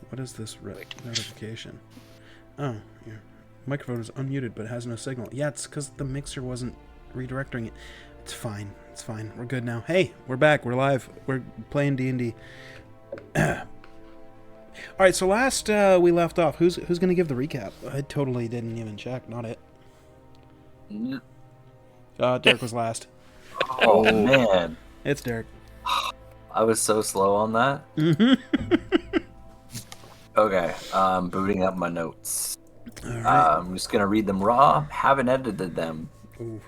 What is this notification? Oh, your microphone is unmuted but has no signal. Yeah, it's because the mixer wasn't redirecting it. It's fine. It's fine. We're good now. Hey, we're back. We're live. We're playing D&D. All right, so last we left off, who's going to give the recap? I totally didn't even check. Not it. Derek was last. Oh, man. It's Derek. I was so slow on that. Okay, booting up my notes. All right. I'm just going to read them raw. Haven't edited them. Ooh.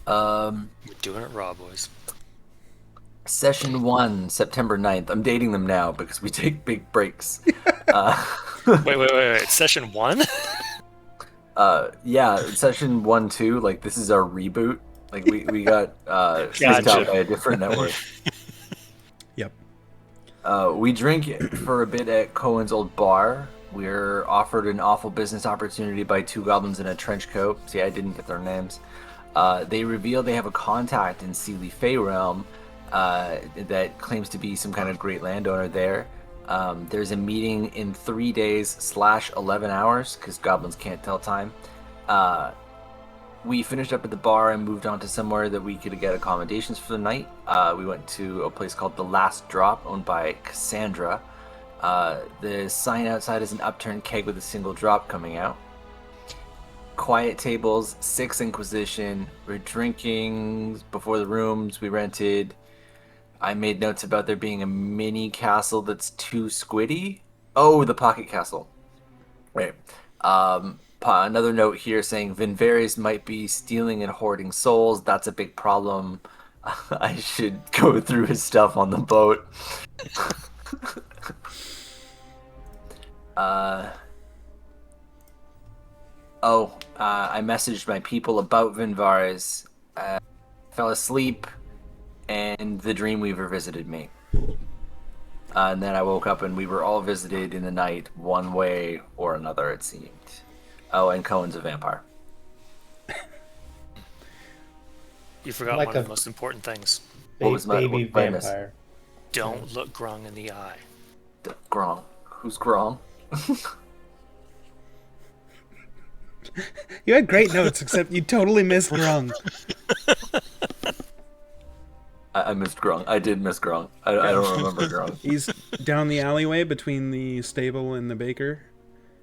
We're doing it raw, boys. Session 1, September 9th. I'm dating them now because we take big breaks. Wait. Session 1? Yeah, session 1, 2. Like, this is our reboot. Like, we got sneaked out by a different network. Yep. We drink for a bit at Cohen's old bar. We're offered an awful business opportunity by two goblins in a trench coat. See, I didn't get their names. They reveal they have a contact in Sealy Fey Realm that claims to be some kind of great landowner there. There's a meeting in 3 days / 11 hours, because goblins can't tell time. We finished up at the bar and moved on to somewhere that we could get accommodations for the night. We went to a place called The Last Drop, owned by Cassandra. The sign outside is an upturned keg with a single drop coming out. Quiet tables, 6 Inquisition. We're drinking before the rooms we rented. I made notes about there being a mini castle that's too squiddy. Oh, the pocket castle. Right. Another note here saying Vinvaris might be stealing and hoarding souls. That's a big problem. I should go through his stuff on the boat. I messaged my people about Vinvaris. Fell asleep, and the Dreamweaver visited me. And then I woke up, and we were all visited in the night, one way or another, it seemed. Oh, and Cohen's a vampire. You forgot Like one of a- the most important things. What was my- baby what did I miss? vampire. Don't look Grung in the eye. Grom. Who's Grom? You had great notes, except you totally missed Grung. I missed Grung. I did miss Grung. I don't remember Grung. He's down the alleyway between the stable and the baker,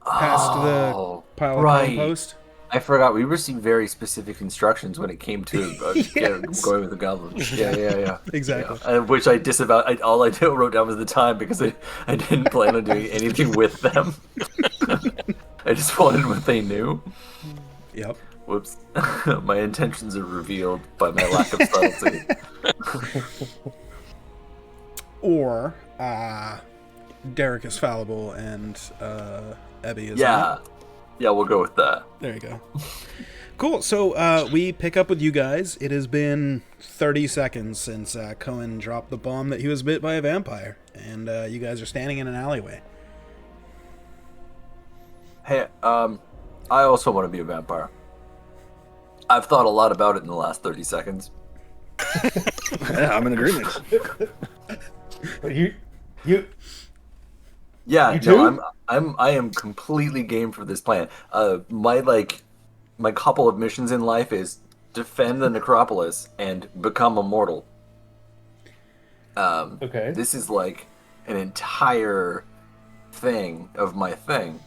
past the pile of compost. I forgot. We received very specific instructions when it came to Yes. going with the goblins. Yeah. Exactly. Yeah. Which I disavowed. All I wrote down was the time because I didn't plan on doing anything with them. I just wanted what they knew. Yep. Whoops. My intentions are revealed by my lack of subtlety. Or Derek is fallible and Ebby is Yeah. not. Yeah, we'll go with that. There you go. Cool. So we pick up with you guys. It has been 30 seconds since Cohen dropped the bomb that he was bit by a vampire, and you guys are standing in an alleyway. Hey, I also want to be a vampire. I've thought a lot about it in the last 30 seconds. Yeah, I'm in agreement. But you Yeah, You no, too? I am completely game for this plan. My couple of missions in life is defend the necropolis and become immortal. okay? This is like an entire thing of my thing.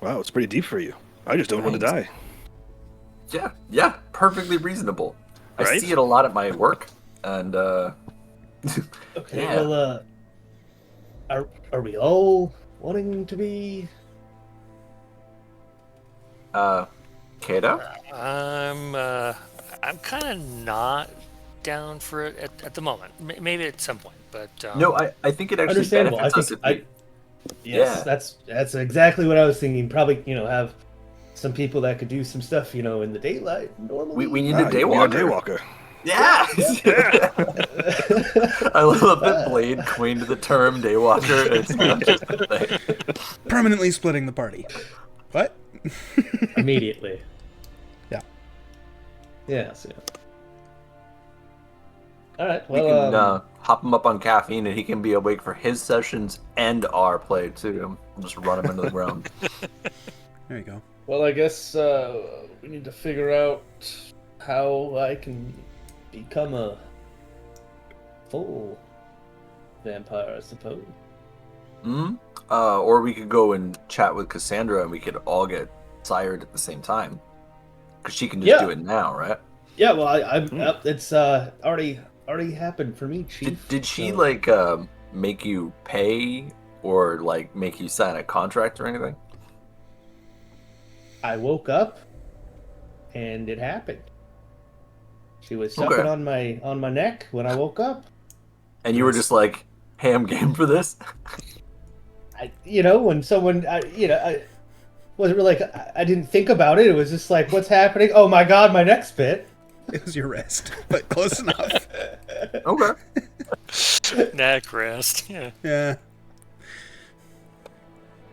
Wow, it's pretty deep for you. I just don't want to die. Yeah, perfectly reasonable. I Right? see it a lot at my work, and Okay, yeah. well, are we all wanting to be? Kato? I'm kind of not down for it at the moment. Maybe at some point, but No, I think it actually Understandable. I benefits us think if we... Yes, Yeah. that's exactly what I was thinking. Probably, have some people that could do some stuff, in the daylight normally. We need Ah, a you need daywalker. daywalker. Yeah! I love that Blade coined the term daywalker. It's not just a thing. Permanently splitting the party. What? Immediately. Yeah. Yeah. So, All right. We Well, can hop him up on caffeine, and he can be awake for his sessions and our play too. We'll just run him into the ground. There you go. well, I guess we need to figure out how I can become a full vampire, I suppose. Hmm. Or we could go and chat with Cassandra, and we could all get sired at the same time. Because she can just do it now, right? Yeah. Well, it's already happened for me, Chief. Did she so- like make you pay or like make you sign a contract or anything? I woke up, and it happened. She was sucking on my neck when I woke up. And you were just like, "Hey, I'm game for this." When someone, I wasn't really like, I didn't think about it. It was just like, what's happening? Oh my God, my neck's bit. It was your wrist, but close enough. Okay. Neck rest. Yeah. Yeah.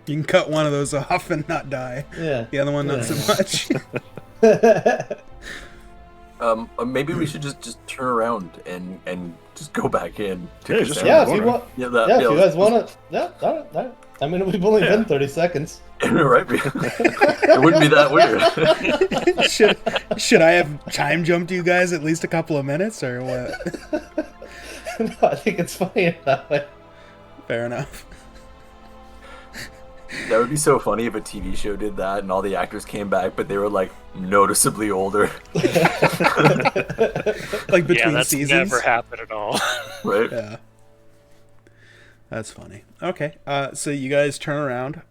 You can cut one of those off and not die. Yeah. The other one, not so much. Maybe we should just turn around and just go back in. To Yeah, just Cassandra. Yeah, if you want. Yeah, Yeah, if you guys want to. Yeah, all right. I mean, we've only been 30 seconds. right? It wouldn't be that weird. should I have time jumped you guys at least a couple of minutes or what? No, I think it's funny that way. Fair enough. That would be so funny if a TV show did that and all the actors came back, but they were like noticeably older. Like between Yeah, that's seasons. never happened at all. Right? Yeah. That's funny. Okay, so you guys turn around,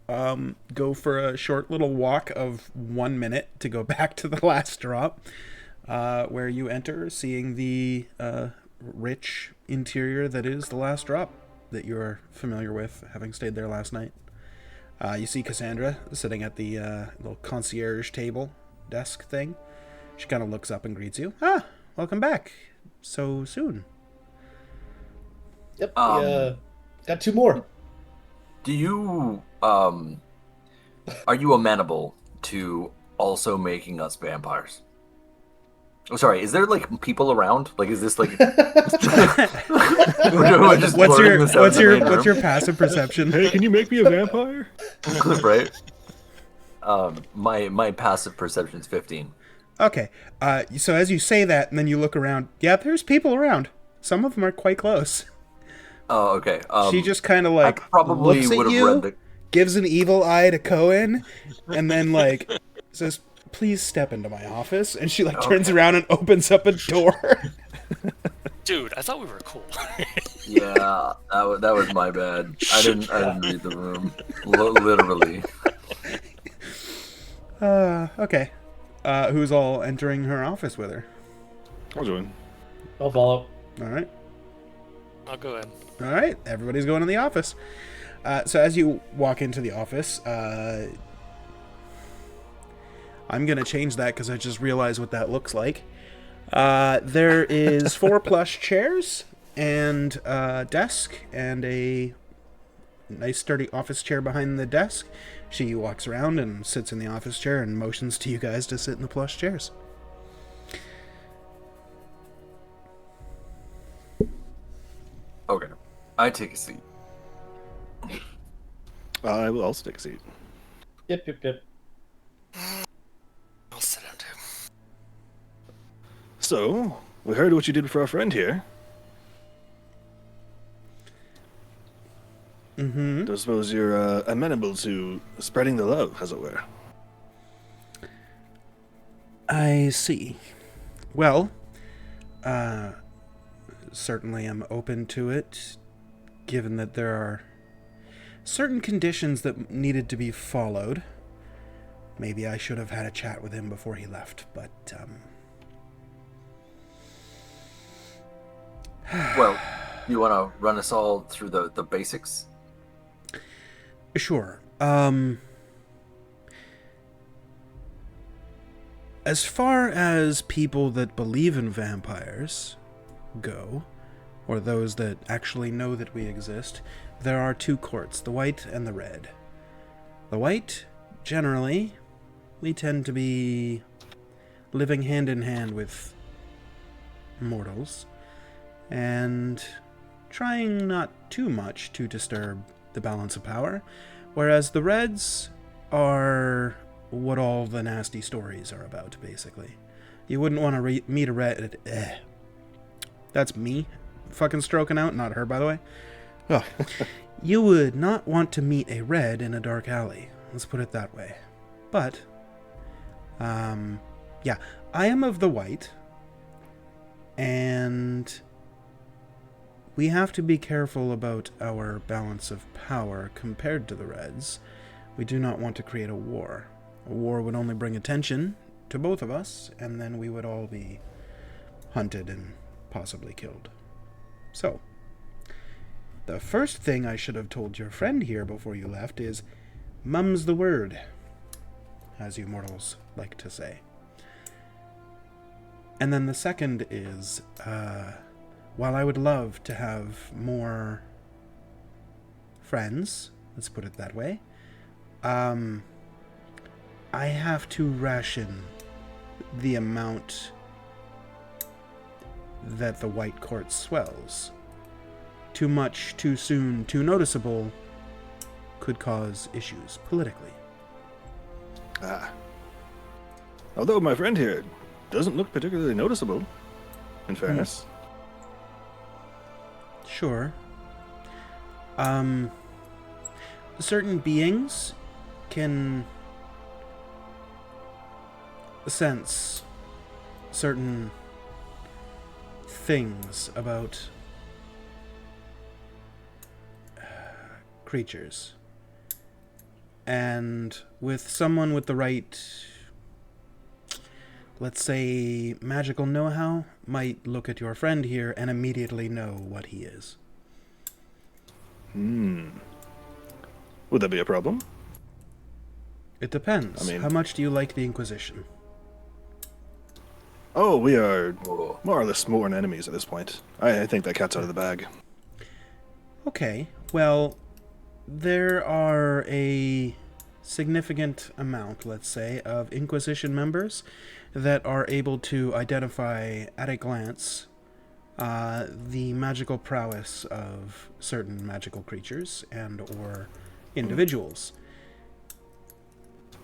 go for a short little walk of 1 minute to go back to the last drop, where you enter, seeing the rich interior that is the last drop that you're familiar with, having stayed there last night. You see Cassandra sitting at the little concierge table desk thing. She kind of looks up and greets you. Ah, welcome back. So soon. Yep. Got 2 more. Do you are you amenable to also making us vampires? Oh, sorry. Is there like people around? Like, is this like? What's your passive perception? Hey, can you make me a vampire? Right. My passive perception is 15. Okay. So as you say that, and then you look around, yeah, there's people around. Some of them are quite close. Oh, okay. She just kind of like I probably looks at would have you, read the. gives an evil eye to Cohen, and then like says, "Please step into my office." And she like turns around and opens up a door. Dude, I thought we were cool. Yeah, that was my bad. I didn't read the room. Literally. Okay. Who's all entering her office with her? I'll join. I'll follow. All right. I'll go in. All right, everybody's going in the office. So as you walk into the office, I'm going to change that because I just realized what that looks like. There is 4 plush chairs and a desk and a nice sturdy office chair behind the desk. She walks around and sits in the office chair and motions to you guys to sit in the plush chairs. Okay, I take a seat. I will also take a seat. Yep. I'll sit down too. So, we heard what you did for our friend here. Mm-hmm. I suppose you're amenable to spreading the love, as it were. I see. Well, certainly I'm open to it, given that there are certain conditions that needed to be followed. Maybe I should have had a chat with him before he left, but, Well, you want to run us all through the basics? Sure. As far as people that believe in vampires go, or those that actually know that we exist, there are 2 courts, the white and the red. The white, generally, we tend to be living hand in hand with mortals, and trying not too much to disturb the balance of power, whereas the Reds are what all the nasty stories are about, basically. You wouldn't want to meet a Red... That's me fucking stroking out, not her, by the way. Oh. You would not want to meet a Red in a dark alley. Let's put it that way. But, yeah, I am of the White, and we have to be careful about our balance of power compared to the Reds. We do not want to create a war. A war would only bring attention to both of us, and then we would all be hunted and possibly killed. So, the first thing I should have told your friend here before you left is, mum's the word, as you mortals like to say. And then the second is, while I would love to have more friends, let's put it that way, I have to ration the amount that the White Court swells. Too much, too soon, too noticeable could cause issues politically. Although my friend here doesn't look particularly noticeable, in fairness. Sure. Certain beings can sense certain things about creatures. And with someone with the right, let's say, magical know-how, might look at your friend here and immediately know what he is. Would that be a problem? It depends. I mean- How much do you like the Inquisition? Oh, we are more or less sworn enemies at this point. I think that cat's out of the bag. Okay, well, there are a significant amount, let's say, of Inquisition members that are able to identify at a glance the magical prowess of certain magical creatures and or individuals.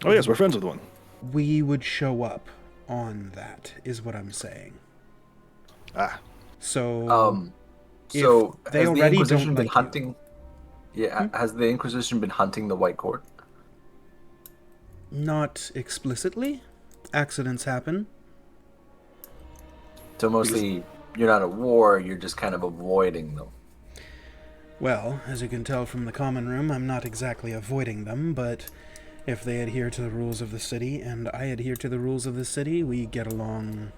Oh yes, we're friends with one. We would show up on that, is what I'm saying. So, So they has the already Inquisition don't been like you. hunting? Yeah, has the Inquisition been hunting the White Court? not explicitly. Accidents happen. So mostly, you're not at war. You're just kind of avoiding them. Well, as you can tell from the common room, I'm not exactly avoiding them, but if they adhere to the rules of the city, and I adhere to the rules of the city, we get along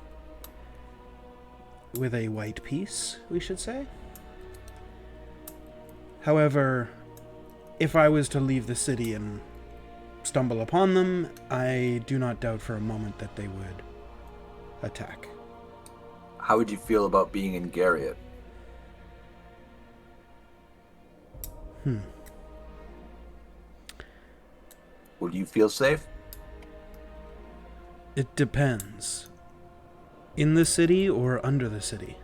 with a white peace, we should say. However, if I was to leave the city and stumble upon them, I do not doubt for a moment that they would attack. How would you feel about being in Garriott? Would you feel safe? It depends. In the city or under the city?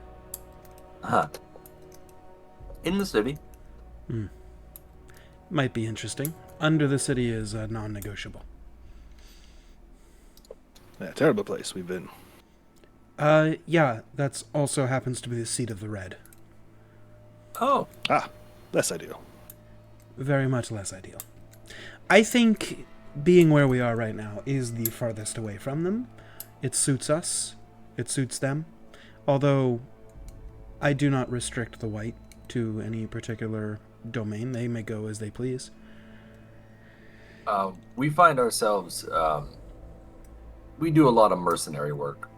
Huh. In the city. Might be interesting. Under the city is non-negotiable. Yeah, terrible place we've been. Yeah, that's also happens to be the seat of the Red. Oh. Ah, less ideal. Very much less ideal. I think being where we are right now is the farthest away from them. It suits us. It suits them. Although, I do not restrict the white to any particular domain. They may go as they please. We find ourselves, we do a lot of mercenary work,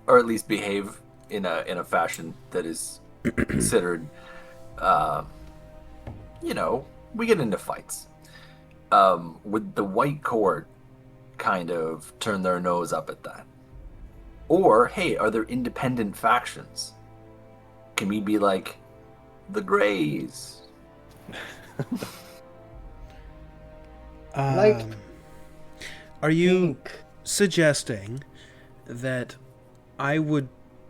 or at least behave in a fashion that is considered, we get into fights. Would the White Court kind of turn their nose up at that? Or, hey, are there independent factions? Can we be like the Greys? Are you Pink. suggesting that I would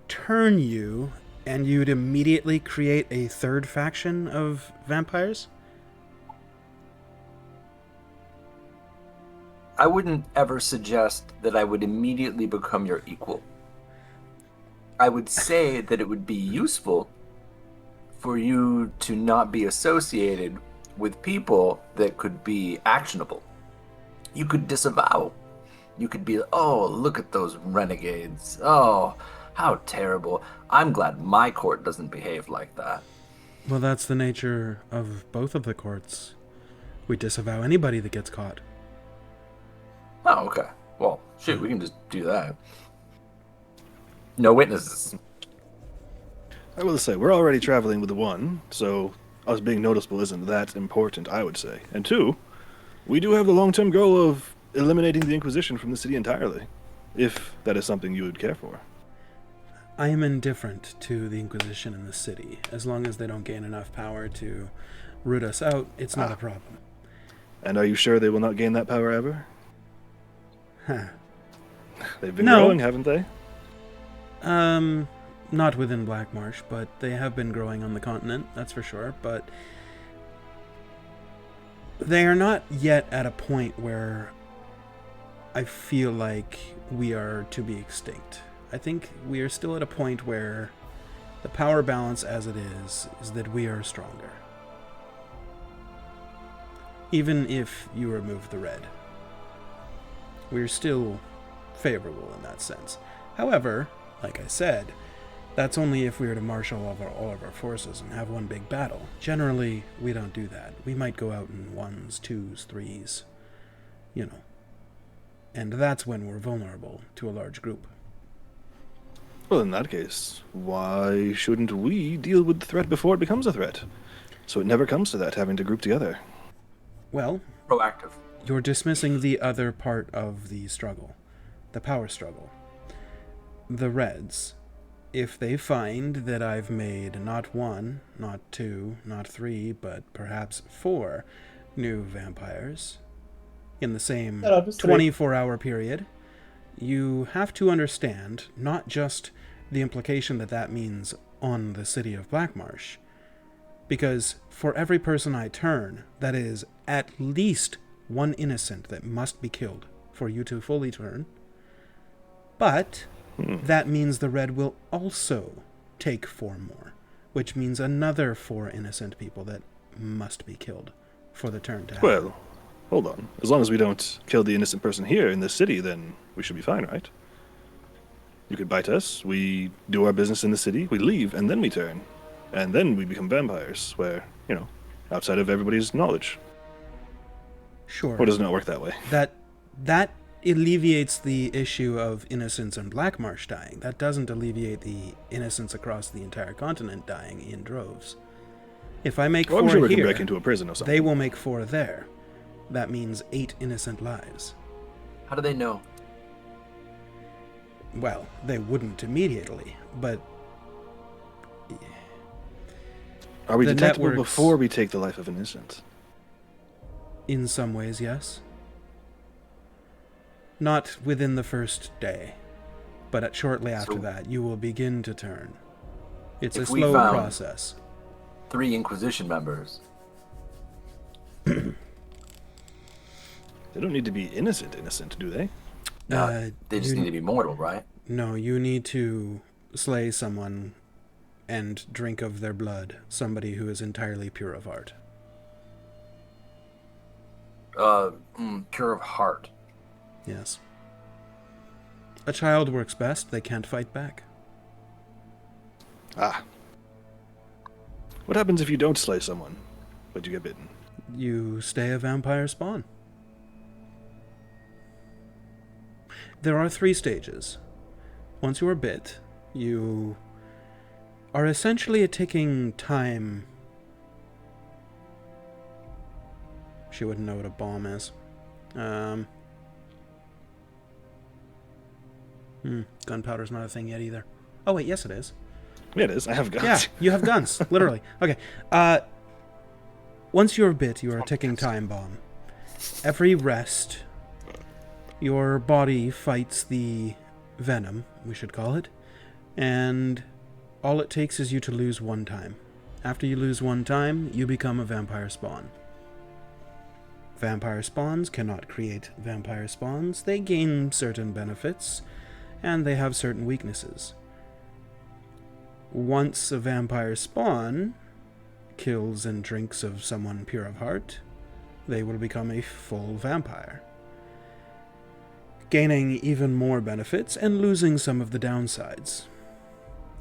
turn you And you'd immediately create a third faction of vampires? I wouldn't ever suggest that I would immediately become your equal. I would say that it would be useful for you to not be associated with people that could be actionable. You could disavow. You could be, oh, look at those renegades. Oh, how terrible. I'm glad my court doesn't behave like that. Well, that's the nature of both of the courts. We disavow anybody that gets caught. Oh, okay. Well, shoot, we can just do that. No witnesses. I will say, we're already traveling with the one, so us being noticeable isn't that important, I would say. And two, we do have the long-term goal of eliminating the Inquisition from the city entirely, if that is something you would care for. I am indifferent to the Inquisition in the city. As long as they don't gain enough power to root us out, it's not a problem. And are you sure they will not gain that power ever? Huh. They've been No. growing, haven't they? Not within Blackmarsh, but they have been growing on the continent, that's for sure. But they are not yet at a point where I feel like we are to be extinct. I think we are still at a point where the power balance as it is that we are stronger. Even if you remove the red. We're still favorable in that sense. However, like I said, that's only if we were to marshal all of our forces and have one big battle. Generally, we don't do that. We might go out in 1s, 2s, 3s, you know. And that's when we're vulnerable to a large group. Well, in that case, why shouldn't we deal with the threat before it becomes a threat? So it never comes to that, having to group together. Well, Proactive. you're dismissing the other part of the struggle, the power struggle. The Reds, if they find that I've made not 1, not 2, not 3, but perhaps 4 new vampires in the same No, just 3. 24-hour period, you have to understand not just the implication that that means on the city of Blackmarsh, because for every person I turn, that is at least 1 innocent that must be killed for you to fully turn. But that means the red will also take 4 more, which means another 4 innocent people that must be killed for the turn to happen. Well, hold on. As long as we don't kill the innocent person here in this city, then we should be fine, right? You could bite us, we do our business in the city, we leave, and then we turn. And then we become vampires, where, you know, outside of everybody's knowledge. Sure. Or does it not work that way? That alleviates the issue of innocents in Blackmarsh dying. That doesn't alleviate the innocents across the entire continent dying in droves. If I make Well, 4 I'm sure we here, can break into a prison or something. they will make 4 there. That means 8 innocent lives. How do they know? Well, they wouldn't immediately, but Are we the detectable networks- before we take the life of an innocent? in some ways, yes. Not within the first day, but shortly after So- that, you will begin to turn. It's a If we slow found- process. 3 Inquisition members. They don't need to be innocent, do they? No, they just you- need to be mortal, right? No, you need to slay someone and drink of their blood, somebody who is entirely pure of heart. Pure of heart. Yes. A child works best, they can't fight back. Ah. What happens if you don't slay someone, but you get bitten? You stay a vampire spawn. There are 3 stages. Once you are bit, you are essentially a ticking time. She wouldn't know what a bomb is. Gunpowder's not a thing yet either. Oh wait, yes it is. Yeah, it is. I have guns. Yeah, you have guns, literally. Okay. Once you're bit, you are a ticking time bomb. Every rest, your body fights the venom, we should call it, and all it takes is you to lose one time. After you lose one time, you become a vampire spawn. Vampire spawns cannot create vampire spawns. They gain certain benefits, and they have certain weaknesses. Once a vampire spawn kills and drinks of someone pure of heart, they will become a full vampire, gaining even more benefits and losing some of the downsides,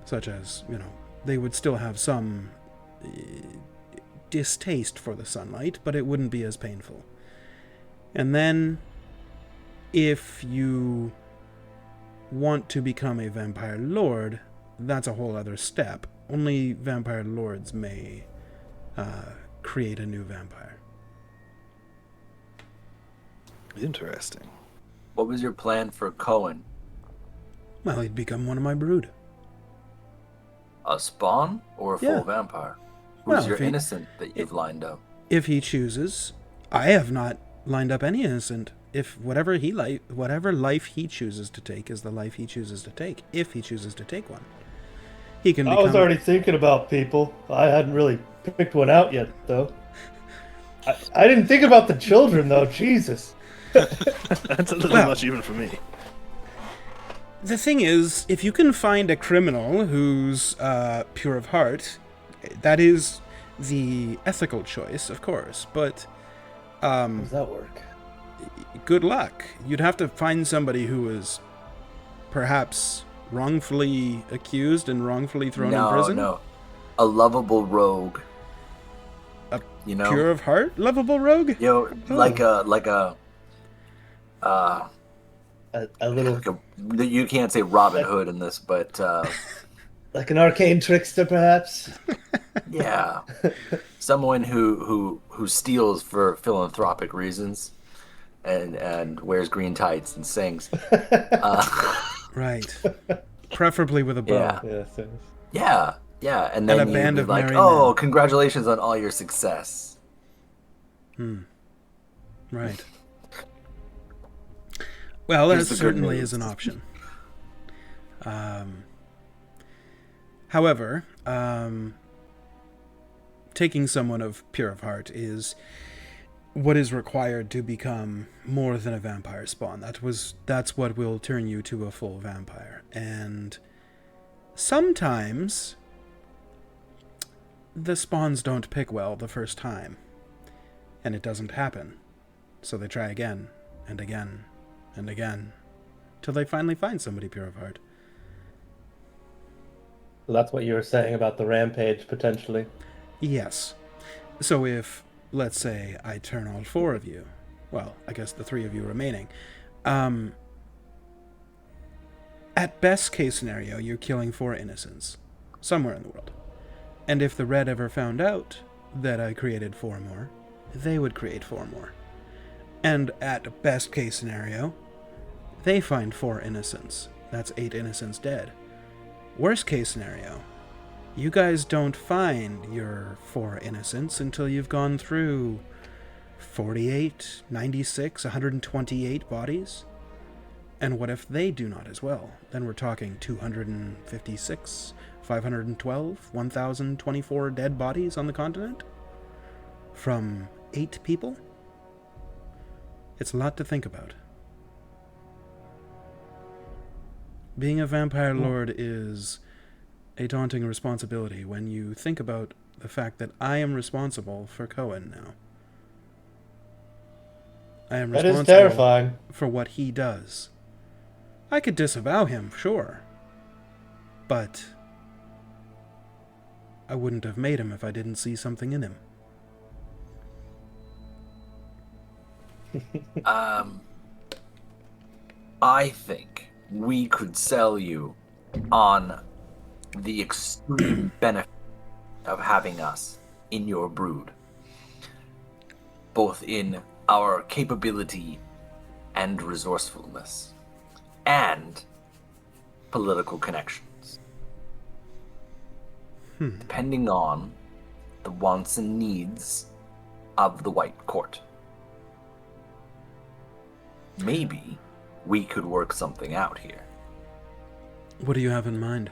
such as, they would still have some distaste for the sunlight, but it wouldn't be as painful. And then, if you want to become a vampire lord, that's a whole other step. Only vampire lords may create a new vampire. Interesting. What was your plan for Cohen? Well, he'd become one of my brood. A spawn or a full Yeah. vampire? Well, Who's your if he- innocent that you've lined up? If he chooses, I have not lined up any innocent. If whatever life he chooses to take is the life he chooses to take, if he chooses to take one, he can I become. was already thinking about people. I hadn't really picked one out yet, though. I didn't think about the children, though. Jesus. That's a little Well- much even for me. The thing is, if you can find a criminal who's pure of heart, that is the ethical choice, of course. But How does that work? good luck. You'd have to find somebody who is perhaps wrongfully accused and wrongfully thrown in prison. No. A lovable rogue. A You know? Pure of heart, lovable rogue. You know, Oh. like a A little, you can't say Robin Hood in this, but like an arcane trickster, perhaps. yeah, someone who steals for philanthropic reasons, and wears green tights and sings. Right. Preferably with a bow. Yeah. Yeah, and then a you'd band be of like, merry "Oh, men." congratulations on all your success." Right. Well, Here's that the good certainly news. is an option. However, taking someone of pure of heart is what is required to become more than a vampire spawn. That's what will turn you to a full vampire. And sometimes the spawns don't pick well the first time, and it doesn't happen. So they try again and again and again till they finally find somebody pure of heart. So that's what you were saying about the rampage, potentially. Yes. So if, let's say, I turn all four of you, well, I guess the three of you remaining, at best case scenario, you're killing 4 innocents somewhere in the world. And if the Red ever found out that I created 4 more, they would create 4 more. And at best case scenario, they find 4 innocents. That's 8 innocents dead. Worst case scenario, you guys don't find your 4 innocents until you've gone through 48, 96, 128 bodies. And what if they do not as well? Then we're talking 256, 512, 1,024 dead bodies on the continent? From 8 people? It's a lot to think about. Being a vampire lord is a daunting responsibility when you think about the fact that I am responsible for Cohen now. I am That responsible is terrifying. for what he does. I could disavow him, sure. But I wouldn't have made him if I didn't see something in him. I think we could sell you on the extreme benefit of having us in your brood, both in our capability and resourcefulness, and political connections. Depending on the wants and needs of the White Court. Maybe we could work something out here. What do you have in mind?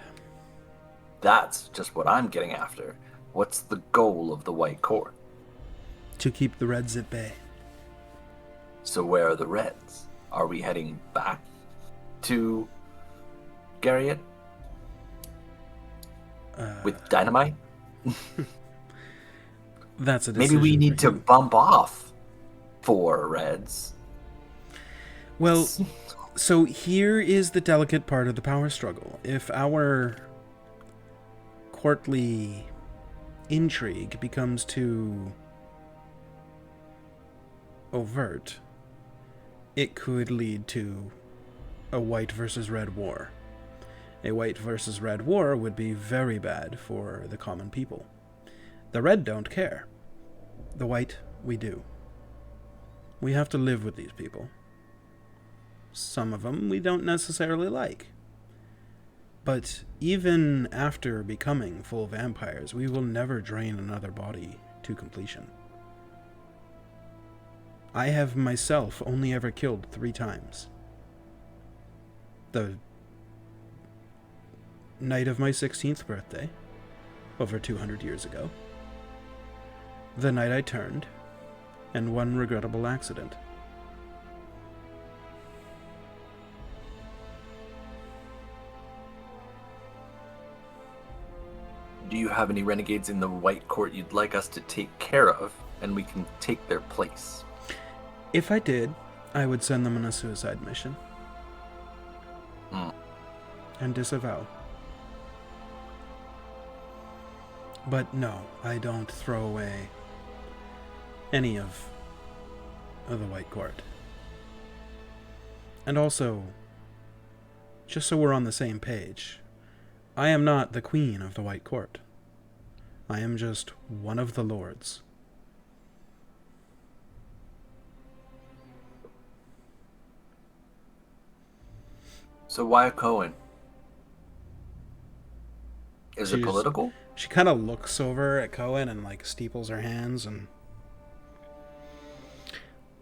That's just what I'm getting after. What's the goal of the White Court? To keep the Reds at bay. So where are the Reds? Are we heading back to Garriott? With dynamite? That's a Maybe decision we need for to you. bump off 4 Reds. Well, so here is the delicate part of the power struggle. If our courtly intrigue becomes too overt, it could lead to a white versus red war. A white versus red war would be very bad for the common people. The red don't care. The white, we do. We have to live with these people. Some of them we don't necessarily like. But even after becoming full vampires, we will never drain another body to completion. I have myself only ever killed 3 times. The night of my 16th birthday, over 200 years ago. The night I turned, and one regrettable accident. Do you have any renegades in the White Court you'd like us to take care of, and we can take their place? If I did, I would send them on a suicide mission. And disavow. But no, I don't throw away any of the White Court. And also, just so we're on the same page, I am not the queen of the White Court. I am just one of the lords. So why a Cohen? Is it She's- political? She kind of looks over at Cohen and like steeples her hands and...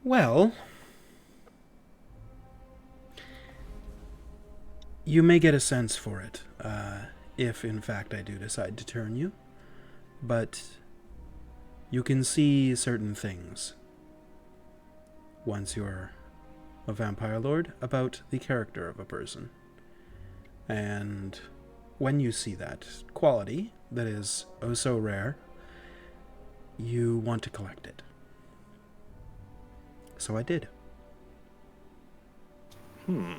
Well... You may get a sense for it, if in fact I do decide to turn you. But you can see certain things once you're a vampire lord about the character of a person. And when you see that quality that is oh so rare, you want to collect it. So I did. I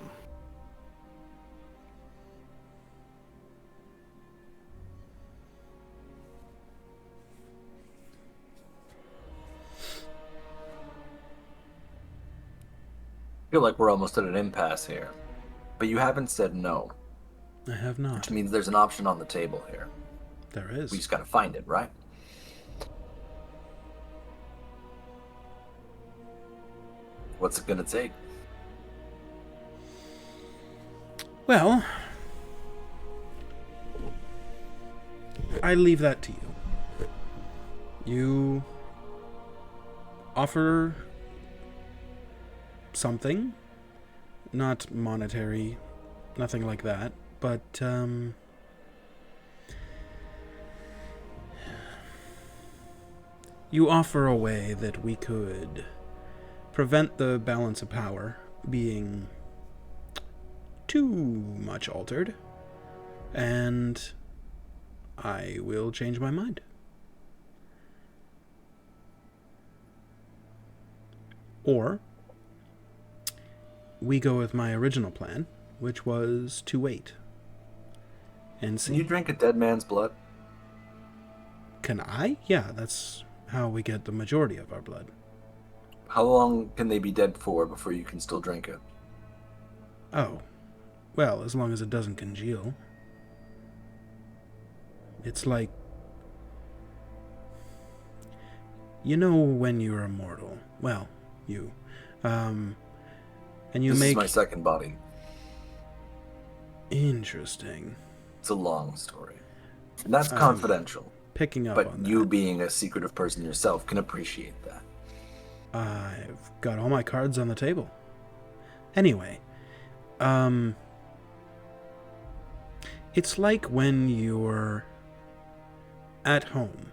feel like we're almost at an impasse here. But you haven't said no, I have not. which means there's an option on the table here. There is. We just gotta find it, right? What's it gonna take? Well, I leave that to you. You offer something, not monetary, nothing like that, but you offer a way that we could prevent the balance of power being too much altered, and I will change my mind. Or we go with my original plan, which was to wait and Can you see. drink a dead man's blood? Can I? Yeah, that's how we get the majority of our blood. How long can they be dead for before you can still drink it? Oh, well, as long as it doesn't congeal. It's like, you know, when you're immortal. Well, you. And you This make... is my second body. Interesting. It's a long story. And that's confidential. Picking up But on you that. being a secretive person yourself can appreciate that. I've got all my cards on the table. Anyway, It's like when you're at home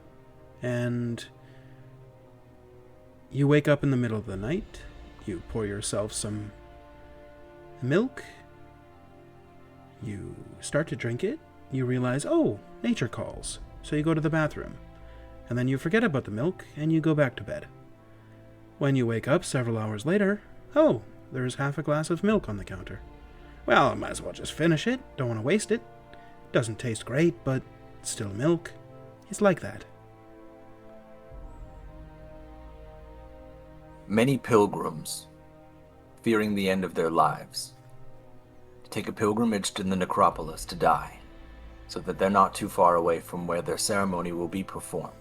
and you wake up in the middle of the night, you pour yourself some milk, you start to drink it, you realize, oh, nature calls. So you go to the bathroom, and then you forget about the milk and you go back to bed. When you wake up several hours later, oh, there's half a glass of milk on the counter. Well, I might as well just finish it, don't want to waste it. Doesn't taste great, but it's still milk. It's like that. Many pilgrims, fearing the end of their lives, take a pilgrimage to the necropolis to die, so that they're not too far away from where their ceremony will be performed.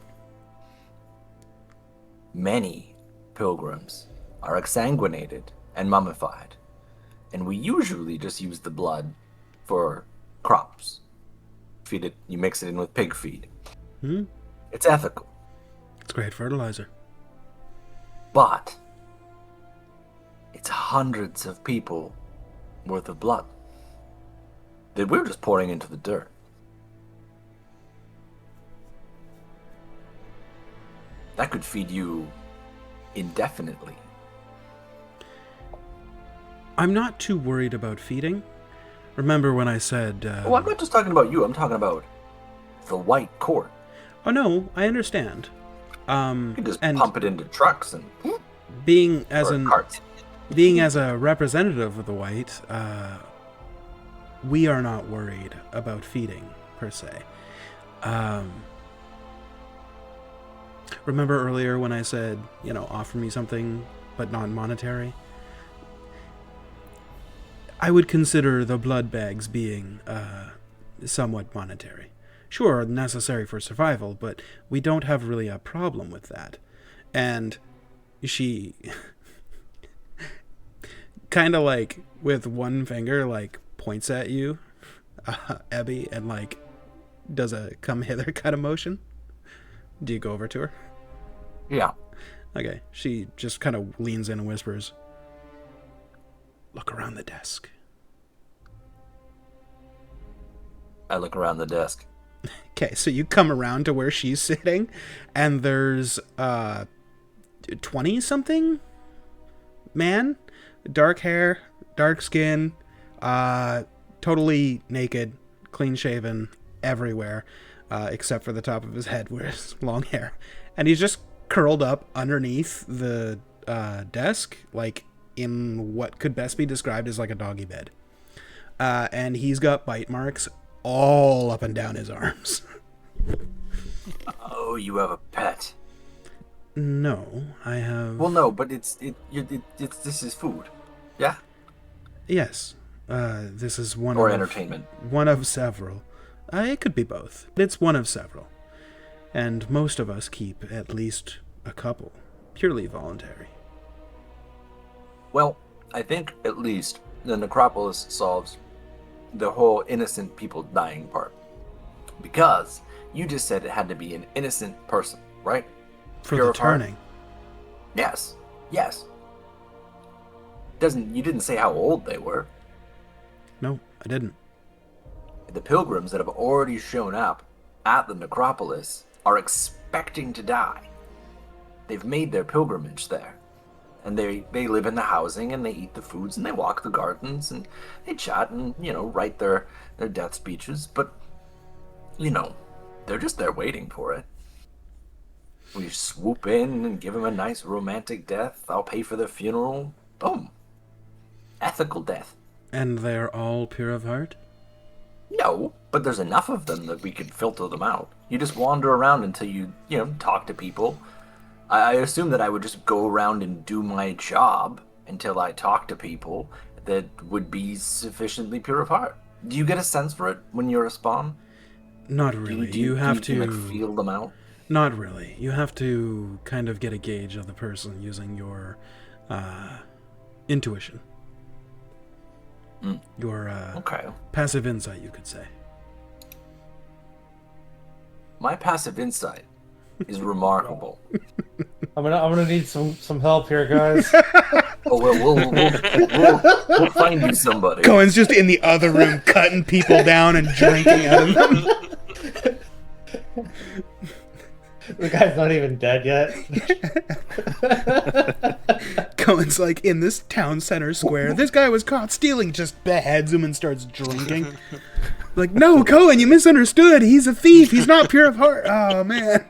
Many pilgrims are exsanguinated and mummified, and we usually just use the blood for crops. Feed it, you mix it in with pig feed. It's ethical. It's great fertilizer. But it's hundreds of people worth of blood that we're just pouring into the dirt. That could feed you indefinitely. I'm not too worried about feeding. Remember when I said... Well, I'm not just talking about you. I'm talking about the White Court. Oh, no, I understand. You can just pump it into trucks and... Being as carts. Being as a representative of the White, we are not worried about feeding, per se. Remember earlier when I said, offer me something, but non-monetary? I would consider the blood bags being somewhat monetary. Sure, necessary for survival, but we don't have really a problem with that. And she kind of like with one finger points at you, Abby, and does a come hither kind of motion. Do you go over to her? Yeah. Okay. She just kind of leans in and whispers, "Look around the desk." I look around the desk. Okay, so you come around to where she's sitting, and there's 20-something man, dark hair, dark skin, totally naked, clean-shaven everywhere, except for the top of his head where it's long hair. And he's just curled up underneath the desk, in what could best be described as a doggy bed. And he's got bite marks all up and down his arms. Oh, you have a pet. No, I have... Well, no, but it's this is food. Yeah? Yes. This is one or of... entertainment. One of several. It could be both. It's one of several. And most of us keep at least a couple. Purely voluntary. Well, I think at least the necropolis solves the whole innocent people dying part. Because you just said it had to be an innocent person, right? For Pure the of heart? turning. Yes. You didn't say how old they were. No, I didn't. The pilgrims that have already shown up at the necropolis are expecting to die. They've made their pilgrimage there. And they live in the housing, and they eat the foods, and they walk the gardens, and they chat and, write their death speeches. But, they're just there waiting for it. We swoop in and give them a nice romantic death. I'll pay for their funeral. Boom. Ethical death. And they're all pure of heart? No, but there's enough of them that we could filter them out. You just wander around until you talk to people. I assume that I would just go around and do my job until I talk to people that would be sufficiently pure of heart. Do you get a sense for it when you're a spawn? Not really. Do you have do you, to... feel them out? Not really. You have to kind of get a gauge of the person using your intuition. Your Okay. passive insight, you could say. My passive insight is remarkable. I'm gonna need some help here, guys. Oh, we'll find you somebody. Cohen's just in the other room cutting people down and drinking out of them. The guy's not even dead yet. Cohen's like in this town center square. This guy was caught stealing. Just beheads him and starts drinking. Like, no, Cohen, you misunderstood. He's a thief. He's not pure of heart. Oh man.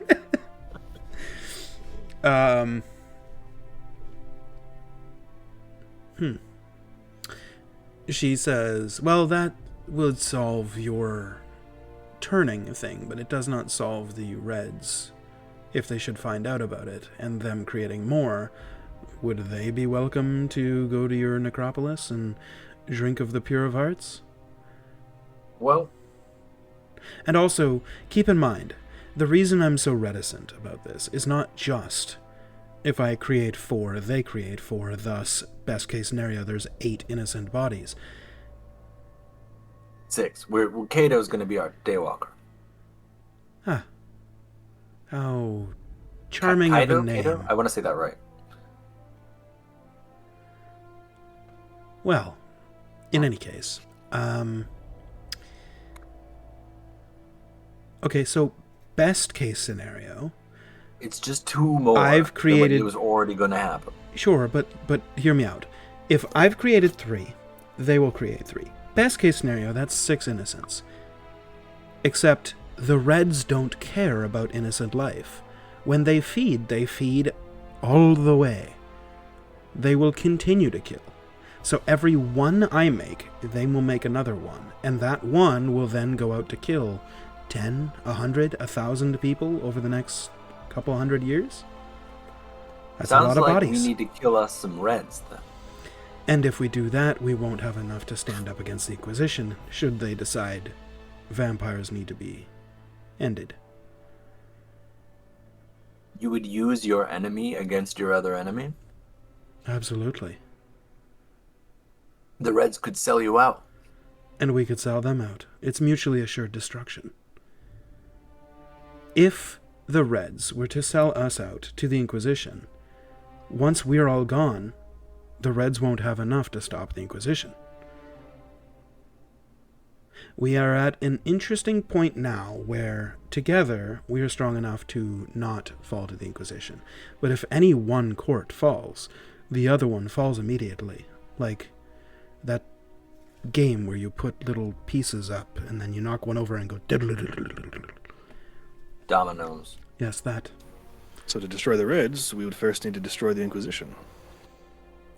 She says, well, that would solve your turning thing, but it does not solve the Reds. If they should find out about it, and them creating more, would they be welcome to go to your necropolis and drink of the pure of hearts? Well... And also, keep in mind, the reason I'm so reticent about this is not just if I create 4, they create 4, thus, best case scenario, there's 8 innocent bodies. 6. Kato's going to be our daywalker. Huh. How charming of a name. Kato? I want to say that right. Well, in any case, okay, so best case scenario. It's just 2 more. I've created. Than what was already going to happen. Sure, but hear me out. If I've created 3, they will create 3. Best case scenario, that's 6 innocents. Except the Reds don't care about innocent life. When they feed all the way. They will continue to kill. So every one I make, they will make another one. And that one will then go out to kill 10, 100, 1,000 people over the next couple hundred years. That's a lot of bodies. We need to kill us some Reds, then. And if we do that, we won't have enough to stand up against the Inquisition, should they decide vampires need to be ended. You would use your enemy against your other enemy? Absolutely. The Reds could sell you out. And we could sell them out. It's mutually assured destruction. If the Reds were to sell us out to the Inquisition, once we're all gone, the Reds won't have enough to stop the Inquisition. We are at an interesting point now where, together, we are strong enough to not fall to the Inquisition. But if any one court falls, the other one falls immediately. Like that game where you put little pieces up and then you knock one over and go... Dominoes. Yes, that. So to destroy the Reds, we would first need to destroy the Inquisition.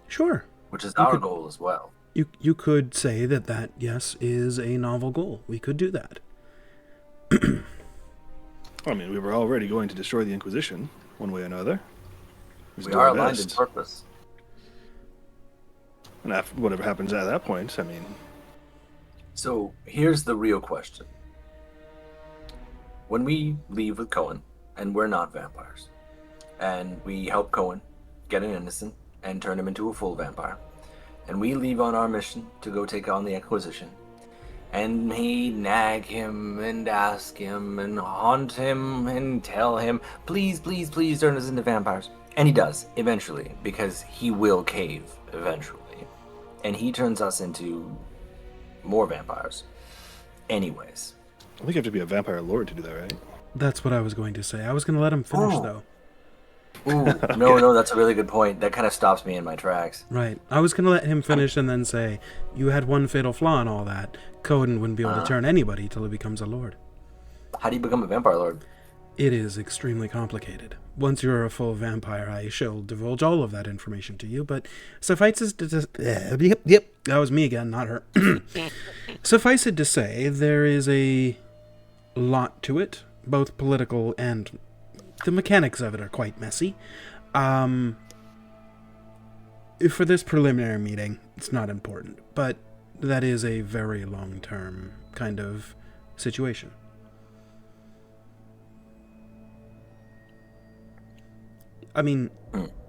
Sure. Which is our goal as well. You could say that, yes, is a novel goal. We could do that. I mean, we were already going to destroy the Inquisition, one way or another. We are aligned in purpose. And after, whatever happens at that point, I mean... So, here's the real question. When we leave with Cohen, and we're not vampires, and we help Cohen get an innocent and turn him into a full vampire, and we leave on our mission to go take on the Inquisition, and he nag him and ask him and haunt him and tell him, please, please, please turn us into vampires. And he does, eventually, because he will cave eventually. And he turns us into more vampires. Anyways. I think you have to be a vampire lord to do that, right? That's what I was going to say. I was going to let him finish, though. Ooh, no, that's a really good point. That kind of stops me in my tracks. Right. I was going to let him finish and then say, you had one fatal flaw and all that. Coden wouldn't be able to turn anybody till he becomes a lord. How do you become a vampire lord? It is extremely complicated. Once you're a full vampire, I shall divulge all of that information to you, but suffice it to... Yep, that was me again, not her. Suffice it to say, there is a lot to it, both political and... The mechanics of it are quite messy. For this preliminary meeting, it's not important, but that is a very long-term kind of situation. I mean,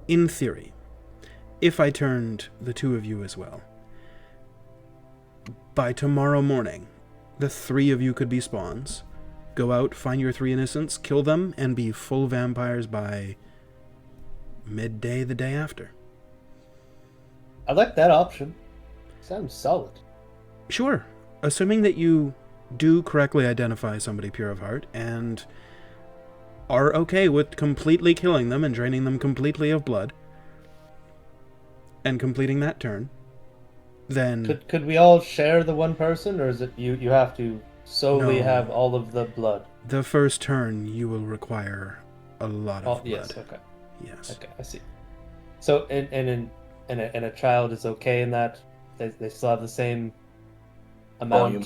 in theory, if I turned the two of you as well, by tomorrow morning, the 3 of you could be spawns. Go out, find your 3 innocents, kill them, and be full vampires by midday the day after. I like that option. Sounds solid. Sure. Assuming that you do correctly identify somebody pure of heart and are okay with completely killing them and draining them completely of blood and completing that turn, then Could we all share the one person, or is it you have to solely No. have all of the blood? the first turn you will require a lot of Oh, blood. yes. Okay. Yes. Okay. I see. So, and a child is okay in that they still have the same amount. Volume.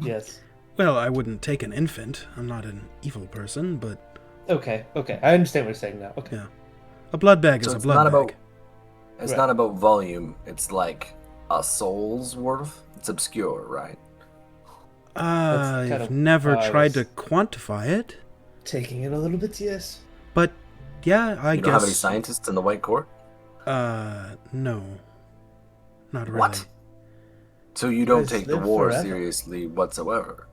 Yes. Well, I wouldn't take an infant. I'm not an evil person, but Okay. Okay. I understand what you're saying now. Okay. yeah. A blood bag So is a it's blood not bag. about it's Right. not about volume. It's like a soul's worth. It's obscure, right? That's kind I've of never how I tried to was- quantify it, Taking it a little bit, yes. but yeah, I You guess. don't have any scientists in the White Court? No. Not really. What? So you don't guys take the live war forever. seriously whatsoever?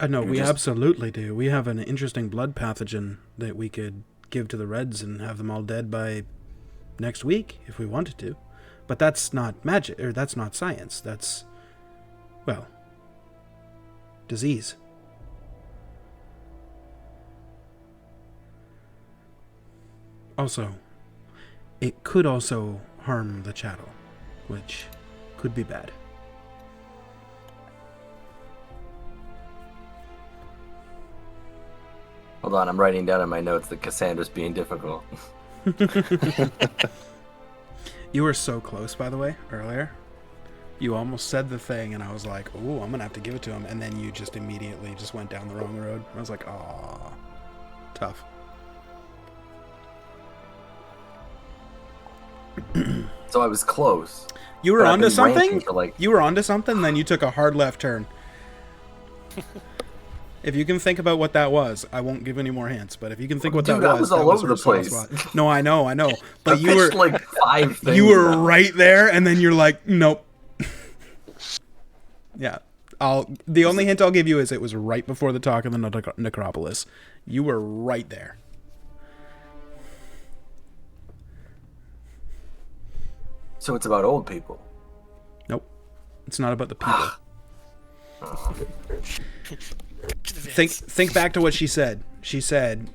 No, You we just- absolutely do. We have an interesting blood pathogen that we could give to the Reds and have them all dead by next week if we wanted to. But that's not magic, or that's not science. That's, well, disease. Also, it could also harm the chattel, which could be bad. Hold on, I'm writing down in my notes that Cassandra's being difficult. You were so close, by the way, earlier. You almost said the thing, and I was like, "Oh, I'm gonna have to give it to him," and then you just immediately just went down the wrong road. I was like, "Aw, tough." So I was close. You were But I've onto been ranking something. for, like- You were onto something. Then you took a hard left turn. If you can think about what that was, I won't give any more hints. But if you can think what Dude, that I was, was all that over her the sore place. spot. No, I know. But I you were pitched like 5 things. you were now. right there, and then you're like, "Nope." Yeah. The only hint I'll give you is it was right before the talk of the necropolis. You were right there. So it's about old people. Nope. It's not about the people. To the Think back to what she said. She said,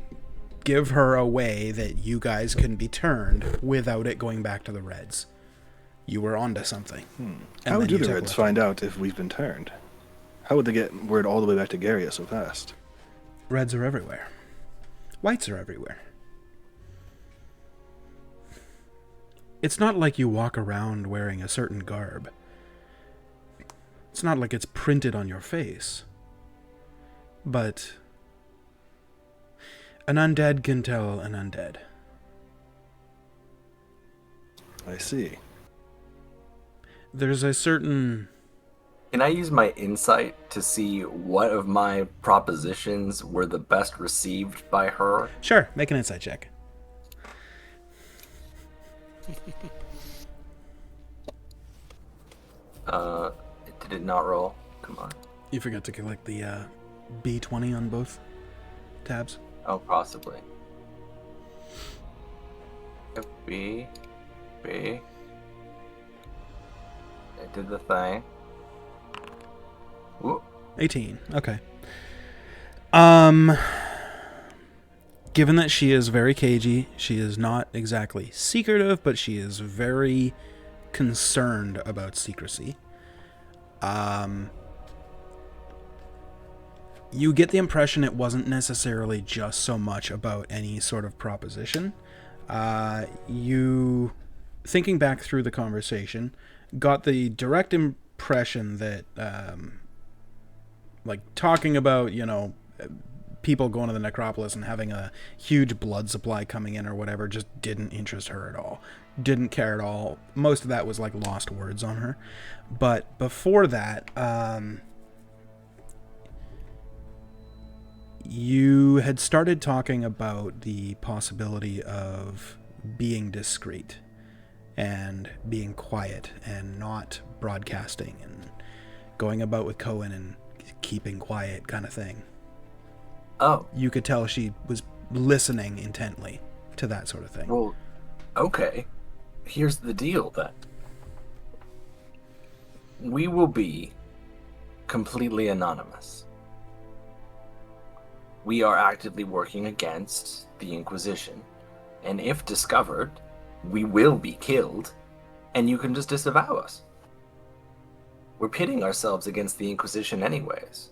"Give her a way that you guys can be turned without it going back to the Reds." You were onto something. And How then do you the took Reds left. find out if we've been turned? How would they get word all the way back to Garia so fast? Reds are everywhere. Whites are everywhere. It's not like you walk around wearing a certain garb. It's not like it's printed on your face. But an undead can tell an undead. I see. There's a certain... Can I use my insight to see what of my propositions were the best received by her? Sure, make an insight check. Did it not roll? Come on. You forgot to collect the B20 on both tabs. Oh, possibly. B. It did the thing. Whoop. 18. Okay. Given that she is very cagey, she is not exactly secretive, but she is very concerned about secrecy. You get the impression it wasn't necessarily just so much about any sort of proposition. You, thinking back through the conversation, got the direct impression that, like, talking about, people going to the necropolis and having a huge blood supply coming in or whatever just didn't interest her at all. Didn't care at all. Most of that was like lost words on her. But before that, you had started talking about the possibility of being discreet and being quiet and not broadcasting and going about with Cohen and keeping quiet kind of thing. Oh, You could tell she was listening intently to that sort of thing. well, okay. Here's the deal then. we will be completely anonymous. We are actively working against the Inquisition, and if discovered, we will be killed, and you can just disavow us. We're pitting ourselves against the Inquisition anyways.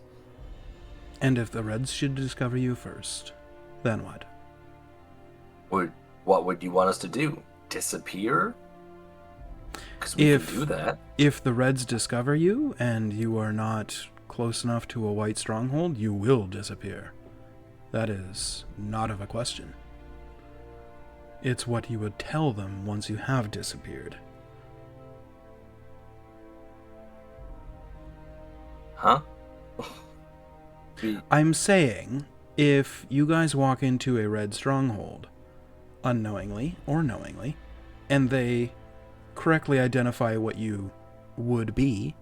And if the Reds should discover you first, then what? What would you want us to do? Disappear? Because we can do that. If the Reds discover you and you are not close enough to a white stronghold, you will disappear. That is not of a question. It's what you would tell them once you have disappeared. Huh? I'm saying, if you guys walk into a red stronghold, unknowingly or knowingly, and they correctly identify what you would be,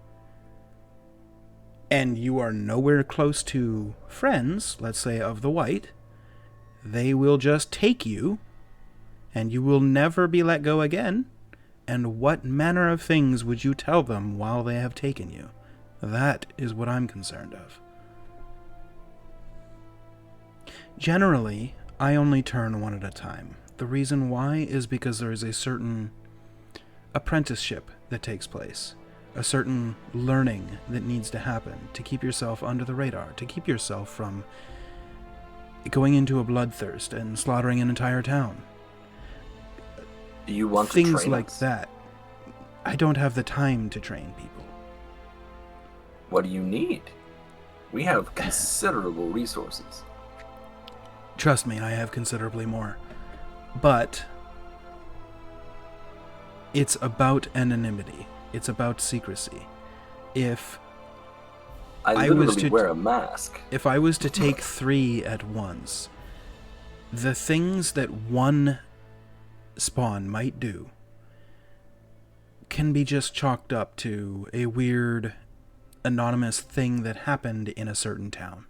and you are nowhere close to friends, let's say of the white, they will just take you, and you will never be let go again. And what manner of things would you tell them while they have taken you? That is what I'm concerned of. Generally, I only turn one at a time. The reason why is because there is a certain apprenticeship that takes place, a certain learning that needs to happen to keep yourself under the radar, to keep yourself from going into a bloodthirst and slaughtering an entire town. Do you want things to train like us? that? I don't have the time to train people. What do you need? We have considerable resources. Trust me, I have considerably more. But it's about anonymity. It's about secrecy. If I was literally to- wear a mask. If I was to take 3 at once, the things that one spawn might do can be just chalked up to a weird, anonymous thing that happened in a certain town.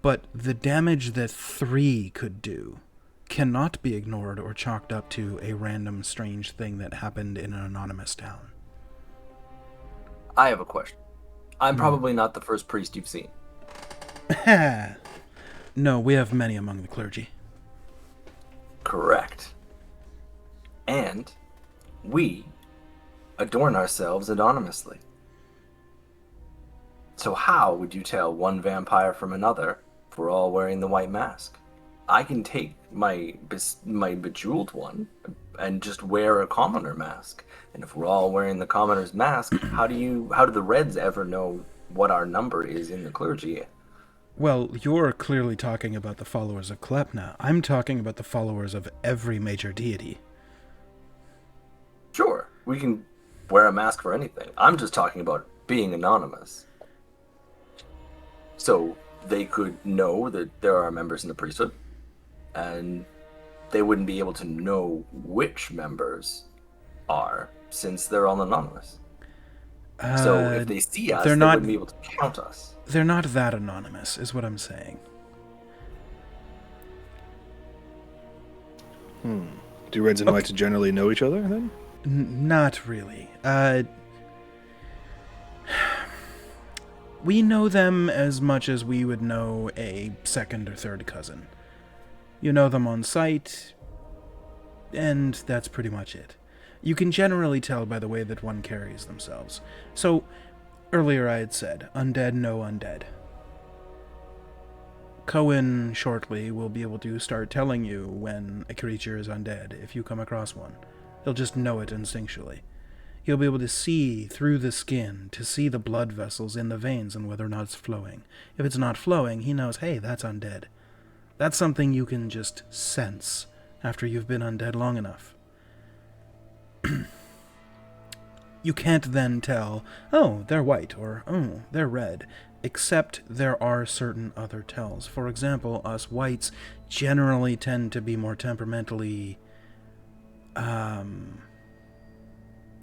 But the damage that 3 could do cannot be ignored or chalked up to a random, strange thing that happened in an anonymous town. I have a question. I'm probably not the first priest you've seen. No, we have many among the clergy. Correct. And we adorn ourselves anonymously. So how would you tell one vampire from another if we're all wearing the white mask? I can take my bejeweled one and just wear a commoner mask. And if we're all wearing the commoner's mask, how do the Reds ever know what our number is in the clergy? Well, you're clearly talking about the followers of Klepna. I'm talking about the followers of every major deity. Sure, we can wear a mask for anything. I'm just talking about being anonymous. So they could know that there are members in the priesthood, and they wouldn't be able to know which members are, since they're all anonymous. So if they see us, they wouldn't be able to count us. They're not that anonymous, is what I'm saying. Do Reds and Whites generally know each other, then? Not really. We know them as much as we would know a second or third cousin. You know them on sight, and that's pretty much it. You can generally tell by the way that one carries themselves. So, earlier I had said, undead know undead. Cohen shortly will be able to start telling you when a creature is undead if you come across one. He'll just know it instinctually. He'll be able to see through the skin, to see the blood vessels in the veins and whether or not it's flowing. If it's not flowing, he knows, hey, that's undead. That's something you can just sense after you've been undead long enough. You can't then tell, oh, they're white, or oh, they're red, except there are certain other tells. For example, us whites generally tend to be more temperamentally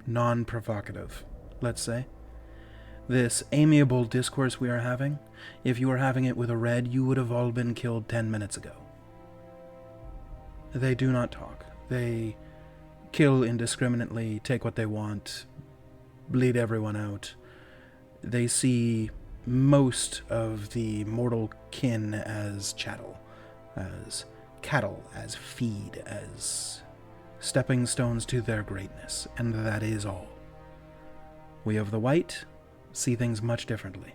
non-provocative, let's say. This amiable discourse we are having, if you were having it with a red, you would have all been killed 10 minutes ago. They do not talk. They kill indiscriminately, take what they want, bleed everyone out. They see most of the mortal kin as chattel, as cattle, as feed, as stepping stones to their greatness, and that is all. We of the white see things much differently.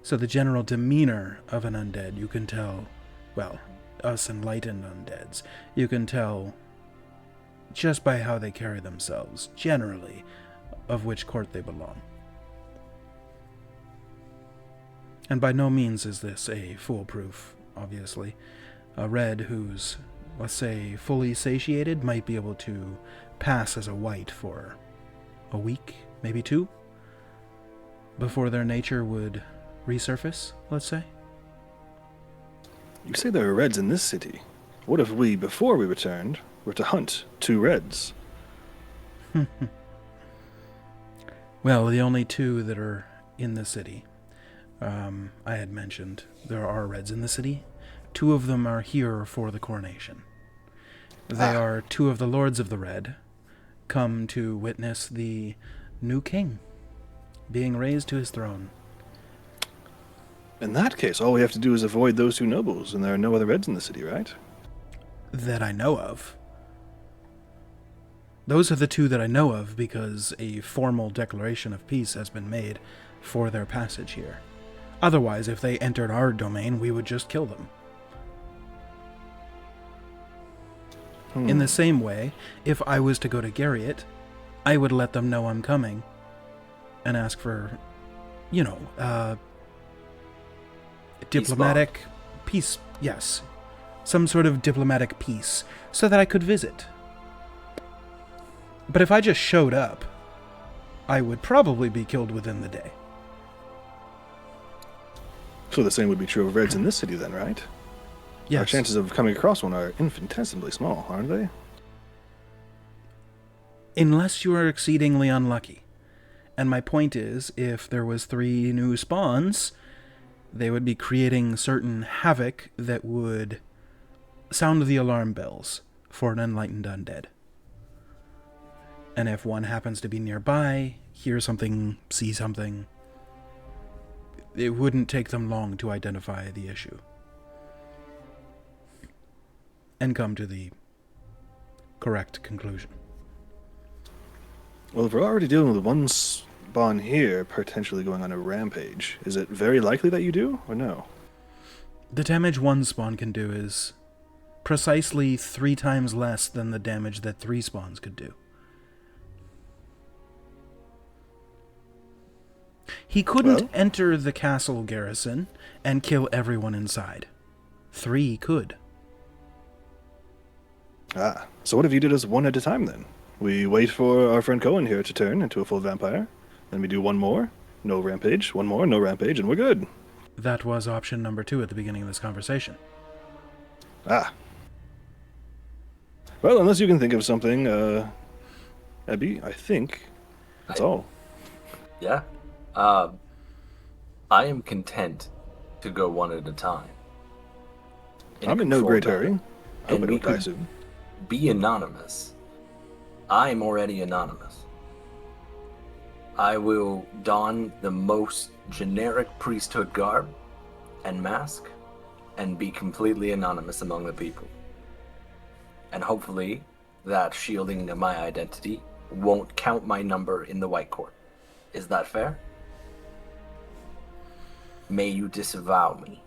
So the general demeanor of an undead, you can tell, well, us enlightened undeads, you can tell just by how they carry themselves, generally, of which court they belong. And by no means is this a foolproof, obviously. A red who's, let's say, fully satiated might be able to pass as a white for a week, maybe 2, before their nature would resurface, let's say. You say there are reds in this city. What if we, before we returned, were to hunt 2 reds? Well, the only 2 that are in the city, I had mentioned there are reds in the city. 2 of them are here for the coronation. They are 2 of the lords of the red, come to witness the new king being raised to his throne. In that case, all we have to do is avoid those 2 nobles, and there are no other reds in the city, right? That I know of. Those are the 2 that I know of because a formal declaration of peace has been made for their passage here. Otherwise, if they entered our domain, we would just kill them. In the same way, if I was to go to Garriott, I would let them know I'm coming and ask for, diplomatic peace, yes. Some sort of diplomatic peace, so that I could visit. But if I just showed up, I would probably be killed within the day. So the same would be true of reds in this city then, right? Yes. Our chances of coming across one are infinitesimally small, aren't they? Unless you are exceedingly unlucky. And my point is, if there was 3 new spawns, they would be creating certain havoc that would sound the alarm bells for an enlightened undead. And if one happens to be nearby, hear something, see something, it wouldn't take them long to identify the issue and come to the correct conclusion. Well, if we're already dealing with one spawn here potentially going on a rampage, is it very likely that you do, or no? The damage 1 spawn can do is precisely 3 times less than the damage that 3 spawns could do. He couldn't enter the castle garrison and kill everyone inside. 3 could. So what if you did us 1 at a time then? We wait for our friend Cohen here to turn into a full vampire, then we do 1 more, no rampage, 1 more, no rampage, and we're good. That was option number 2 at the beginning of this conversation. Well, unless you can think of something, Abby, I think that's all. Yeah. I am content to go 1 at a time. I'm in no great hurry. I hope And I we don't die could soon. be anonymous. I'm already anonymous. I will don the most generic priesthood garb and mask and be completely anonymous among the people. And hopefully that shielding of my identity won't count my number in the White Court. Is that fair? May you disavow me.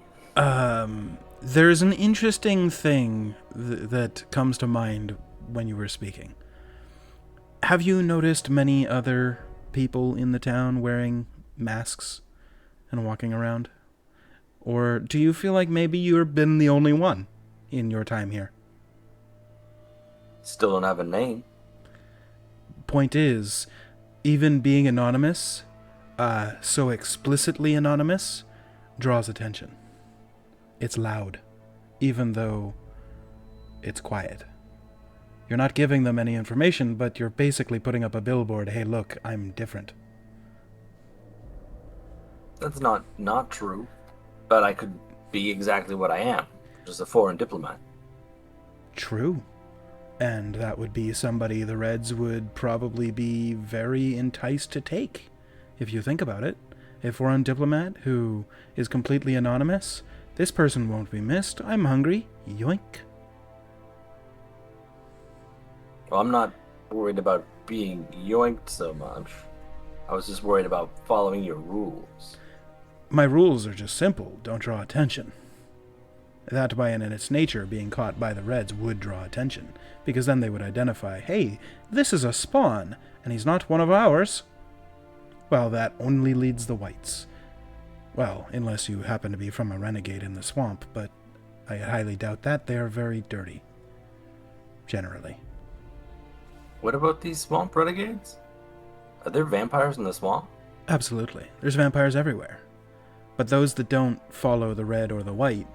There's an interesting thing that comes to mind when you were speaking. Have you noticed many other people in the town wearing masks and walking around? Or do you feel like maybe you've been the only one in your time here? Still don't have a name. Point is, even being anonymous, so explicitly anonymous, draws attention. It's loud, even though it's quiet. You're not giving them any information, but you're basically putting up a billboard, hey look, I'm different. That's not true. But I could be exactly what I am, just a foreign diplomat. True. And that would be somebody the Reds would probably be very enticed to take, if you think about it. A foreign diplomat who is completely anonymous, this person won't be missed. I'm hungry. Yoink. Well, I'm not worried about being yoinked so much. I was just worried about following your rules. My rules are just simple. Don't draw attention. That, by in its nature, being caught by the Reds would draw attention, because then they would identify, hey, this is a spawn, and he's not one of ours. Well, that only leads the Whites. Well, unless you happen to be from a renegade in the swamp, but I highly doubt that. They are very dirty. Generally. What about these swamp renegades? Are there vampires in the swamp? Absolutely. There's vampires everywhere. But those that don't follow the red or the white,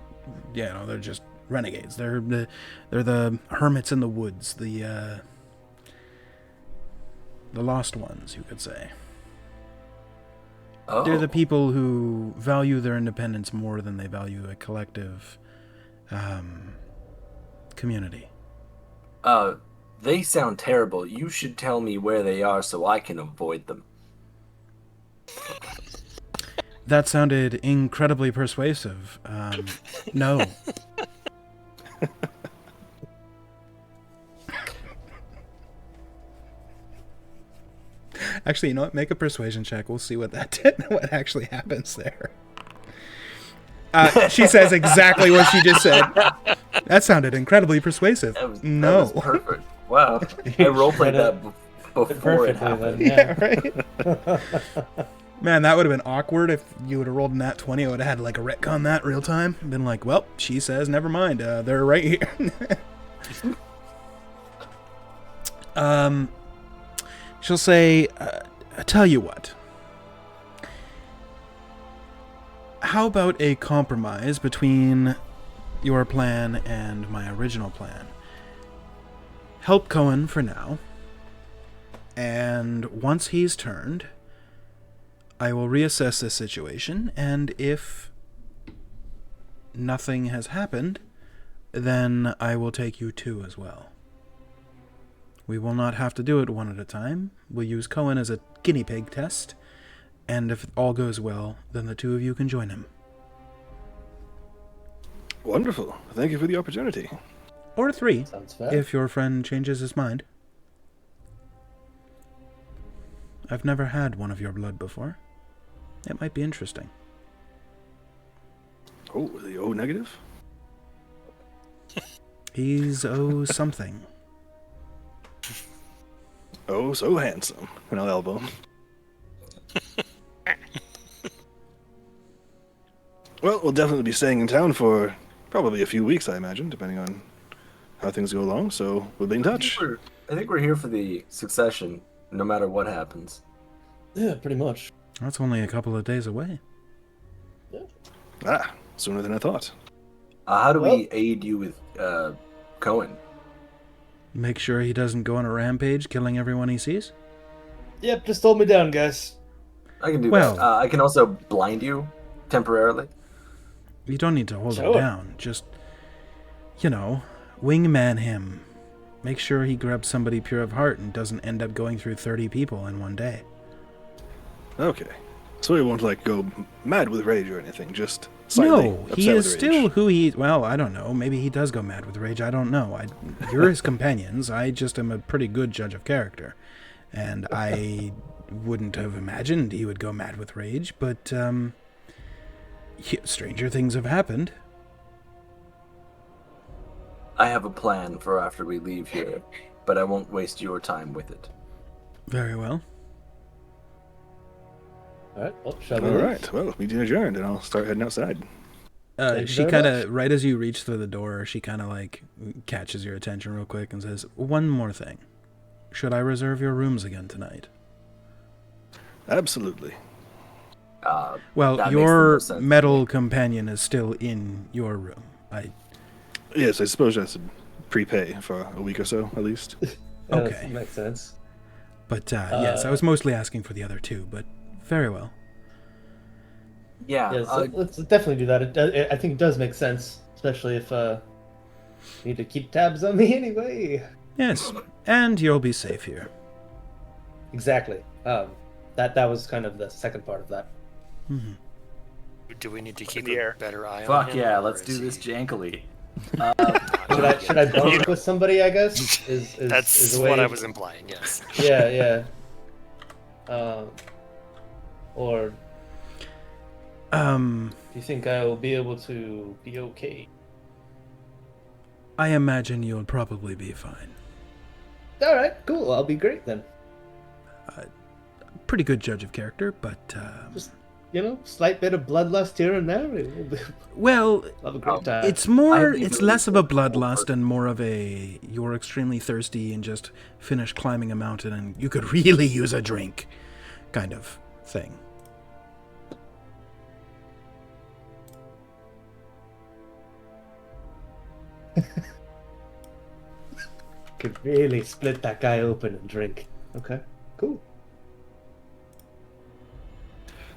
they're just renegades. They're the hermits in the woods, the lost ones, you could say. Oh. They're the people who value their independence more than they value a collective community. They sound terrible. You should tell me where they are so I can avoid them. That sounded incredibly persuasive. No. Actually, you know what? Make a persuasion check. We'll see what what actually happens there. She says exactly what she just said. That sounded incredibly persuasive. That was perfect. Wow. I roleplayed that before it happened. Yeah, right? Man, that would have been awkward if you would have rolled in that 20. I would have had like a retcon that real time. Been like, well, she says, never mind. They're right here. She'll say, I tell you what. How about a compromise between your plan and my original plan? Help Cohen for now. And once he's turned, I will reassess this situation, and if nothing has happened, then I will take you too as well. We will not have to do it one at a time. We'll use Cohen as a guinea pig test, and if all goes well, then the two of you can join him. Wonderful. Thank you for the opportunity. Or three, Sounds fair. if your friend changes his mind. I've never had one of your blood before. It might be interesting. Oh, the O negative? He's something. Oh, so handsome. And I'll elbow him. Well, we'll definitely be staying in town for probably a few weeks, I imagine, depending on how things go along, so we'll be in touch. I think we're here for the succession, no matter what happens. Yeah, pretty much. That's only a couple of days away. Ah, sooner than I thought. How do we aid you with Cohen? Make sure he doesn't go on a rampage, killing everyone he sees? Yep, just hold me down, guys. I can do Well- that. I can also blind you temporarily. You don't need to hold him Sure. down. Just, wingman him. Make sure he grabs somebody pure of heart and doesn't end up going through 30 people in one day. Okay. So he won't, go mad with rage or anything, just slightly No, upset he is with rage. still who he... Well, I don't know. Maybe he does go mad with rage. I don't know. You're his companions. I just am a pretty good judge of character. And I wouldn't have imagined he would go mad with rage, but, stranger things have happened. I have a plan for after we leave here, but I won't waste your time with it. Very well. Alright, well, shall we All leave? right. Well, meeting adjourned, and I'll start heading outside. Thank you She very kind much. of, right as you reach through the door, she kind of catches your attention real quick and says, one more thing. Should I reserve your rooms again tonight? Absolutely. Well, That makes the your most sense to metal me. companion is still in your room. Yes, I suppose I should prepay for a week or so, at least. Yeah, Okay. that makes sense. But yes, I was mostly asking for the other two, but very well. Yeah. Yes, let's definitely do that. I think it does make sense, especially if you need to keep tabs on me anyway. Yes, and you'll be safe here. Exactly. That was kind of the second part of that. Do we need to keep the a air. better eye on Fuck him? yeah, or let's is do this he- jankily. Should I bunk with somebody? I guess is That's a way. what I was implying. Yes. Yeah. Or do you think I will be able to be okay? I imagine you'll probably be fine. All right, cool. I'll be great then. Pretty good judge of character, but Just slight bit of bloodlust here and there. We'll well, have a great time. it's more. the It's ability less of to a hold bloodlust and more of a you're extremely thirsty and just finished climbing a mountain and you could really use a drink, kind of thing. Could really split that guy open and drink. Okay, cool.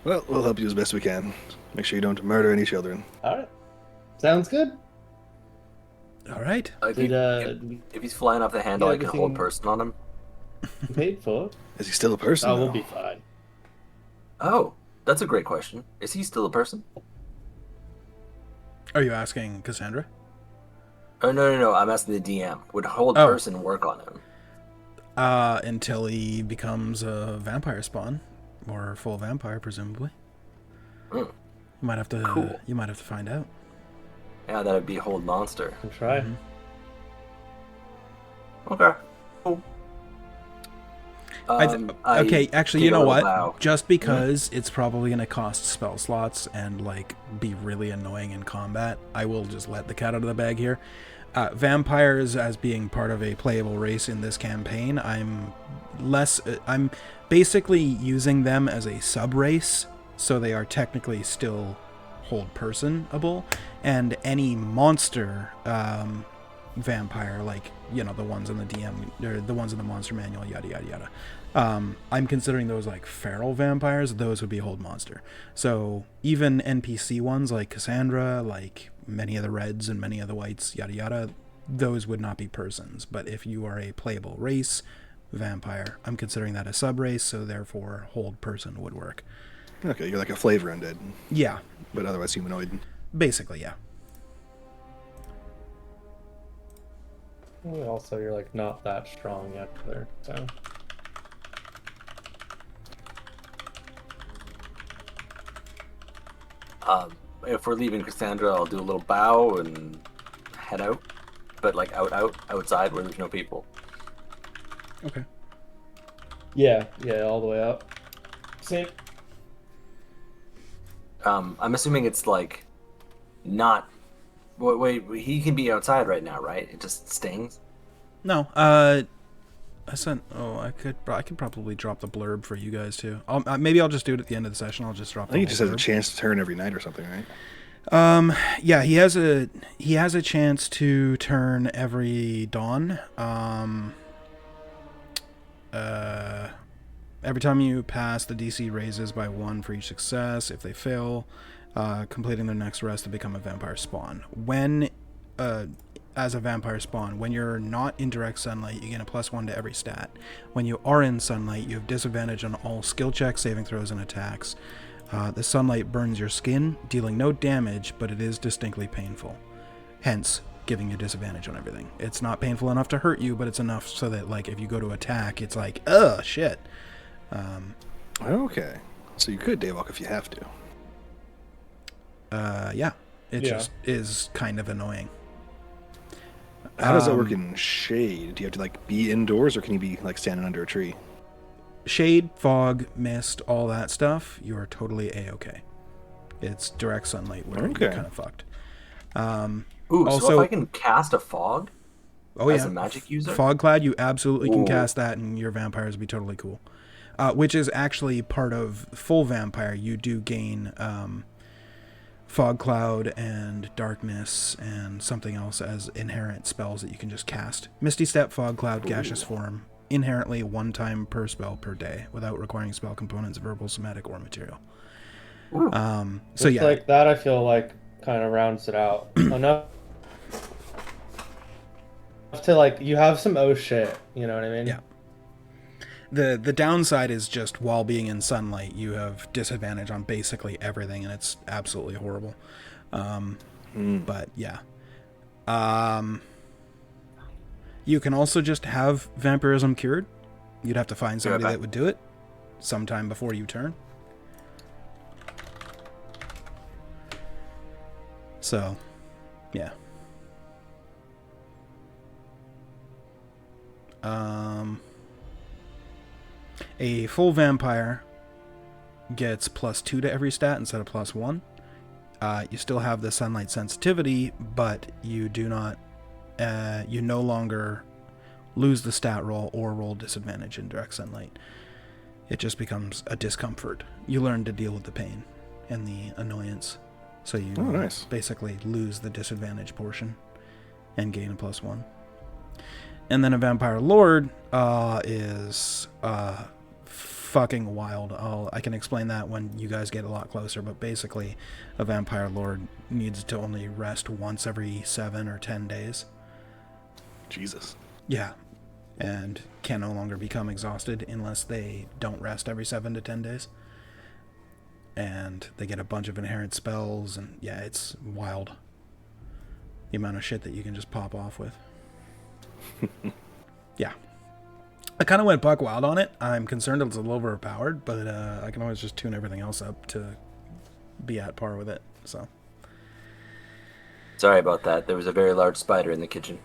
Well, we'll help you as best we can. Make sure you don't murder any children. All right, sounds good. All right. If he's flying off the handle, I can hold everything- person on him. Paid for. Is he still a person? Oh, we'll though? be fine. Oh, that's a great question. Is he still a person? Are you asking Cassandra? Oh, no. I'm asking the DM. Would hold Oh. person work on him? Until he becomes a vampire spawn, or a full vampire, presumably. Hmm. You might have to. Cool. You might have to find out. Yeah, that'd be hold monster. I'll try. Okay. Cool. Okay, actually, you give a know little what? bow. Just because it's probably going to cost spell slots and be really annoying in combat, I will just let the cat out of the bag here. Vampires, as being part of a playable race in this campaign, I'm basically using them as a sub race, so they are technically still hold personable, and any monster vampire, like the ones in the DM or the ones in the monster manual, yada yada yada. I'm considering those like feral vampires. Those would be hold monster. So even NPC ones like Cassandra, like many of the reds and many of the whites, yada yada, those would not be persons. But if you are a playable race vampire, I'm considering that a sub race. So therefore, hold person would work. Okay, you're like a flavor undead, Yeah, but otherwise humanoid. basically, yeah. Also, you're like not that strong yet, either. So If we're leaving Cassandra, I'll do a little bow and head out. But like outside where there's no people. Okay. yeah, all the way up. Same. I'm assuming it's like not. Wait, he can be outside right now, right? It just stings. No, I sent. Oh, I could probably drop the blurb for you guys too. Maybe I'll just do it at the end of the session. I'll just drop. I think he just has a blurb. chance to turn every night or something, right? Yeah, he has a chance to turn every dawn. Every time you pass, the DC raises by 1 for each success. If they fail, completing their next rest to become a vampire spawn. When, as a vampire spawn, when you're not in direct sunlight, you gain a +1 to every stat. When you are in sunlight, you have disadvantage on all skill checks, saving throws, and attacks. The sunlight burns your skin, dealing no damage, but it is distinctly painful. Hence, giving you disadvantage on everything. It's not painful enough to hurt you, but it's enough so that, like, if you go to attack, it's like, ugh, shit. Okay, so you could daywalk if you have to. Yeah. It Yeah. just is kind of annoying. How does that work in shade? Do you have to like be indoors, or can you be like standing under a tree? Shade, fog, mist, all that stuff, you're totally A-okay. It's direct sunlight where Okay. you're kind of fucked. Ooh, so Also- if I can cast a fog Oh, as yeah. a magic user? Fog Clad, you absolutely can Ooh. cast that, and your vampires would be totally cool. Which is actually part of full vampire. You do gain Fog Cloud and Darkness and something else as inherent spells that you can just cast. Misty Step, Fog Cloud, Gaseous Form, inherently one time per spell per day, without requiring spell components, verbal, somatic, or material. Ooh. So Just yeah, like that, I feel like kind of rounds it out enough. you have some oh shit, you know what I mean? Yeah. The downside is just while being in sunlight, you have disadvantage on basically everything, and it's absolutely horrible. But yeah. You can also just have vampirism cured. You'd have to find somebody that would do it sometime before you turn. So, yeah. A full vampire gets +2 to every stat instead of +1. You still have the sunlight sensitivity, but you do not. You no longer lose the stat roll or roll disadvantage in direct sunlight. It just becomes a discomfort. You learn to deal with the pain and the annoyance. So you basically lose the disadvantage portion and gain a +1. And then a Vampire Lord is fucking wild. I can explain that when you guys get a lot closer, but basically a Vampire Lord needs to only rest once every 7 or 10 days. Jesus. Yeah. And can no longer become exhausted unless they don't rest every 7 to 10 days. And they get a bunch of inherent spells, and yeah, it's wild. The amount of shit that you can just pop off with. Yeah. I kind of went buck wild on it. I'm concerned it's a little overpowered, but I can always just tune everything else up to be at par with it. So. Sorry about that. There was a very large spider in the kitchen.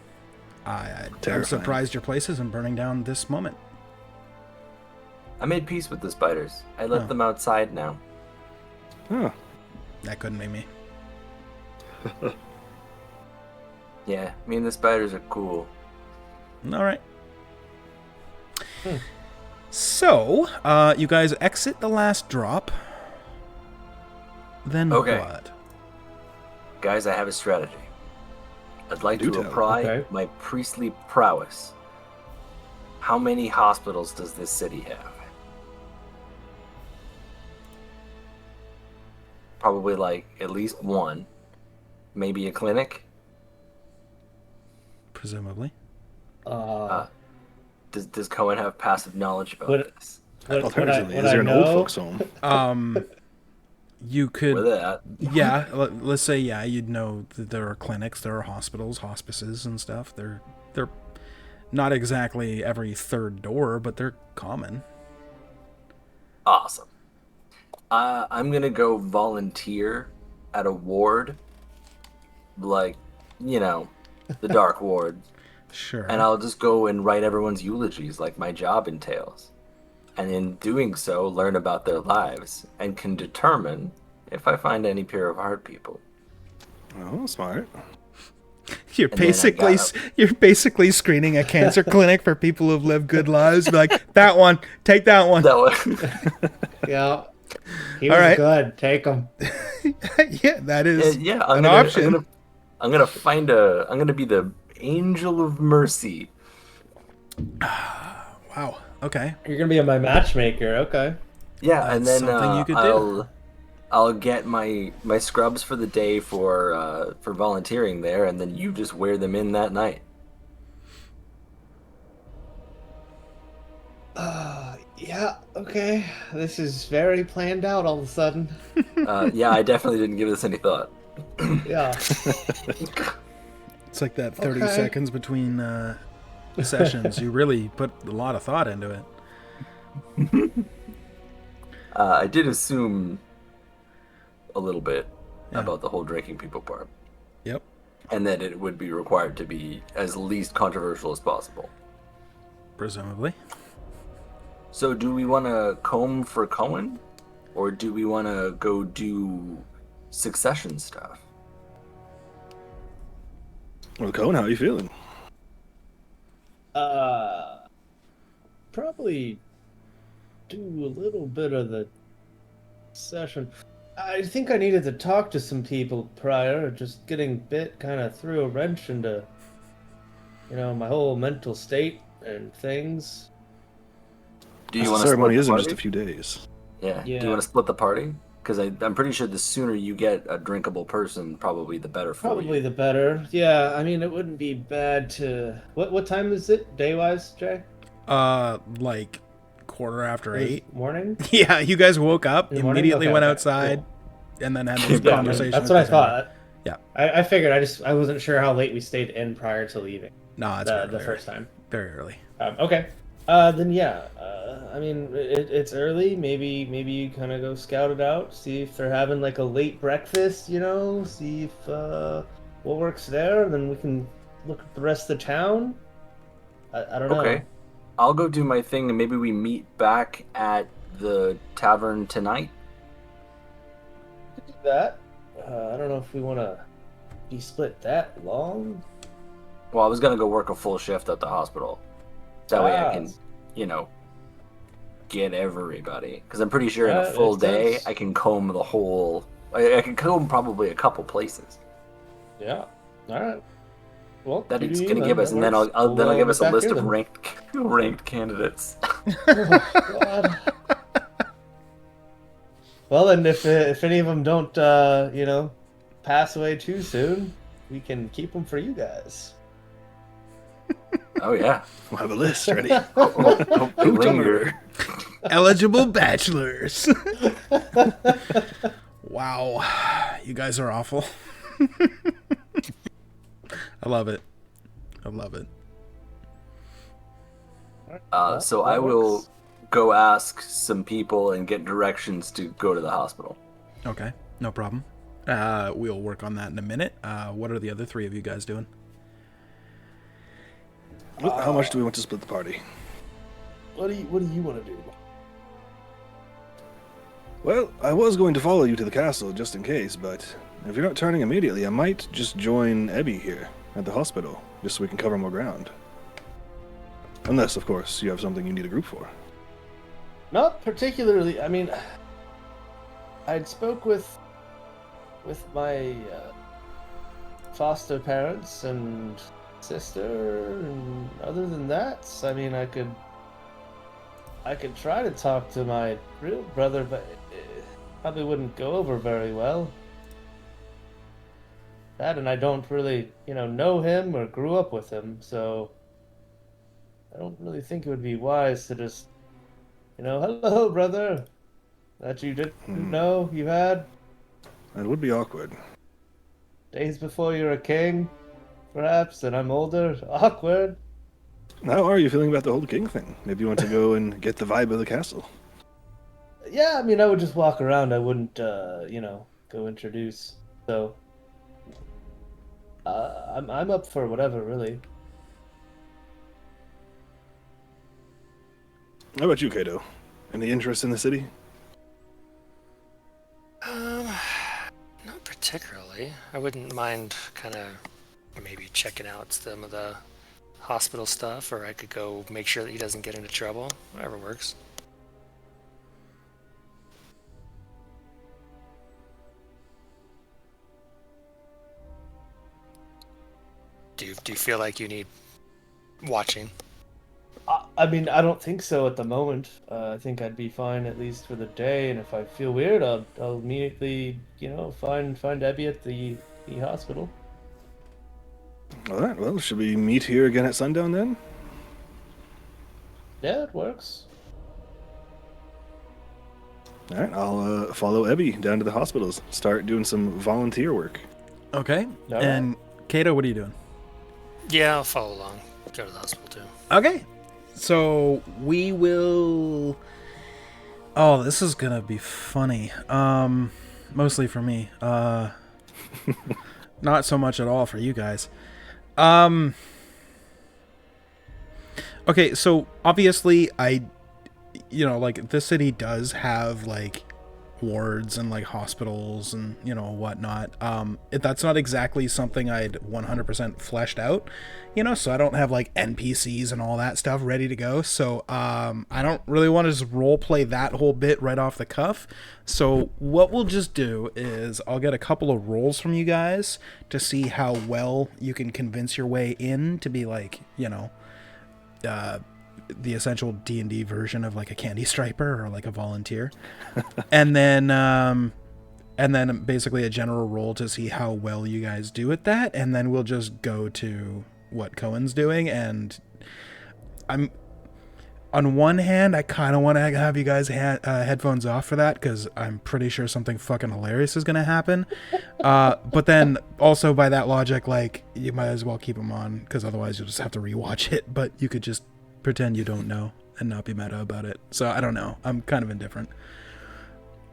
I'm surprised your place isn't burning down this moment. I made peace with the spiders. I let them outside now. Huh. That couldn't be me. Yeah, me and the spiders are cool. All right. So, you guys exit the last drop. Then what? Guys, I have a strategy. I'd like to apply my priestly prowess. How many hospitals does this city have? Probably like at least one. Maybe a clinic? Presumably. Does Cohen have passive knowledge about this? Alternatively, is there an old folks home? You could, With that. yeah. Let's say, yeah, you'd know that there are clinics, there are hospitals, hospices, and stuff. They're not exactly every third door, but they're common. Awesome. I'm gonna go volunteer at a ward, like, the dark ward. Sure. And I'll just go and write everyone's eulogies like my job entails. And in doing so, learn about their lives and can determine if I find any Pure of Heart people. Oh, smart. You're basically screening a cancer clinic for people who've lived good lives. Be like, that one, take that one. That one. Yeah. He was good. Take him. Yeah, that is an option. I'm gonna be the angel of mercy. Wow. Okay. You're gonna be my matchmaker. Okay. Yeah, That's and then something you could do. I'll get my scrubs for the day for volunteering there, and then you just wear them in that night. Yeah. Okay. This is very planned out all of a sudden. Yeah, I definitely didn't give this any thought. Yeah. It's like that 30 seconds between sessions. You really put a lot of thought into it. I did assume a little bit about the whole drinking people part. Yep. And that it would be required to be as least controversial as possible. Presumably. So do we want to comb for Cohen? Or do we want to go do succession stuff? Well, Cohen, how are you feeling? Probably do a little bit of the session. I think I needed to talk to some people prior. Just getting bit kind of threw a wrench into, my whole mental state and things. Do you The want to ceremony split is the in party? just a few days. Yeah. Yeah. Do you want to split the party? Because I'm pretty sure the sooner you get a drinkable person, probably the better for Probably you. the better. Yeah, I mean, it wouldn't be bad to. What time is it, day wise, Jay? Like quarter after It was 8. morning. Yeah, you guys woke up, In the morning. immediately Okay. went Okay. outside, Cool. and then had this Came back in. conversation. That's with what I Cassandra. thought. Yeah. I figured. I wasn't sure how late we stayed in prior to leaving No, it's the very first time. very early. Okay. Then yeah. I mean, it's early. Maybe you kind of go scout it out, see if they're having like a late breakfast. See if what works there, and then we can look at the rest of the town. I don't know. Okay. I'll go do my thing, and maybe we meet back at the tavern tonight. Do that. I don't know if we want to be split that long. Well, I was gonna go work a full shift at the hospital. That way I can, get everybody. Because I'm pretty sure in a That full makes day, sense. I can comb the whole. I can comb probably a couple places. Yeah. All right. Well, That you it's do gonna you, give us, that and then works. I'll give get us a back list here of then. ranked candidates. Oh, God. Well, and if any of them don't, pass away too soon, we can keep them for you guys. Oh yeah, We'll have a list ready. Hope they linger. Eligible bachelors. Wow, you guys are awful. I love it. I love it. So that I will works. go ask some people and get directions to go to the hospital. Okay, no problem. We'll work on that in a minute. What are the other 3 of you guys doing? How much do we want to split the party? What do you want to do? Well, I was going to follow you to the castle just in case, but if you're not turning immediately, I might just join Ebby here at the hospital, just so we can cover more ground. Unless, of course, you have something you need a group for. Not particularly. I mean, I'd spoke with my foster parents and sister, and other than that, I mean, I could try to talk to my real brother, but it probably wouldn't go over very well. That, and I don't really, know him or grew up with him, so I don't really think it would be wise to just, hello, brother, that you didn't know you had It would be awkward. days before you're a king, perhaps, and I'm older. Awkward. How are you feeling about the whole king thing? Maybe you want to go and get the vibe of the castle. Yeah, I mean, I would just walk around. I wouldn't, go introduce. So, I'm up for whatever, really. How about you, Kato? Any interest in the city? Not particularly. I wouldn't mind kind of maybe checking out some of the hospital stuff, or I could go make sure that he doesn't get into trouble. Whatever works. Do you feel like you need watching? I mean, I don't think so at the moment. I think I'd be fine at least for the day, and if I feel weird, I'll immediately, find Abby at the hospital. All right, well, should we meet here again at sundown then? Yeah, it works. All right, I'll follow Ebby down to the hospitals, start doing some volunteer work. Okay. All right. And Kato, what are you doing? Yeah, I'll follow along. Go to the hospital too. Okay. So we will. Oh, this is gonna be funny. Mostly for me. Not so much at all for you guys. Okay, so obviously like this city does have like wards and like hospitals and whatnot. That's not exactly something I'd 100% fleshed out, so I don't have like NPCs and all that stuff ready to go. So I don't really want to just role play that whole bit right off the cuff. So what we'll just do is I'll get a couple of rolls from you guys to see how well you can convince your way in to be like the essential D&D version of like a candy striper or like a volunteer. and then basically a general roll to see how well you guys do at that, and then we'll just go to what Cohen's doing. And I'm on one hand, I kind of want to have you guys headphones off for that, because I'm pretty sure something fucking hilarious is going to happen. But then also by that logic, like, you might as well keep them on, because otherwise you'll just have to rewatch it. But you could just pretend you don't know and not be meta about it. So I don't know. I'm kind of indifferent.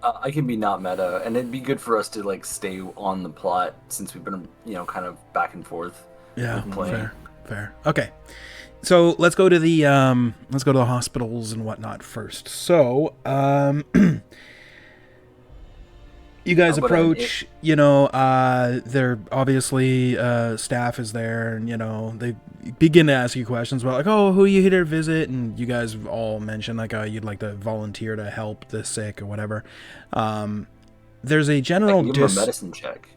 I can be not meta, and it'd be good for us to like stay on the plot since we've been, kind of back and forth. Yeah, playing. fair. Okay. So let's go to the hospitals and whatnot first. So you guys approach, they're obviously staff is there, and they begin to ask you questions about like, oh, who are you here to visit, and you guys all mention like you'd like to volunteer to help the sick or whatever. There's a general give them a medicine check.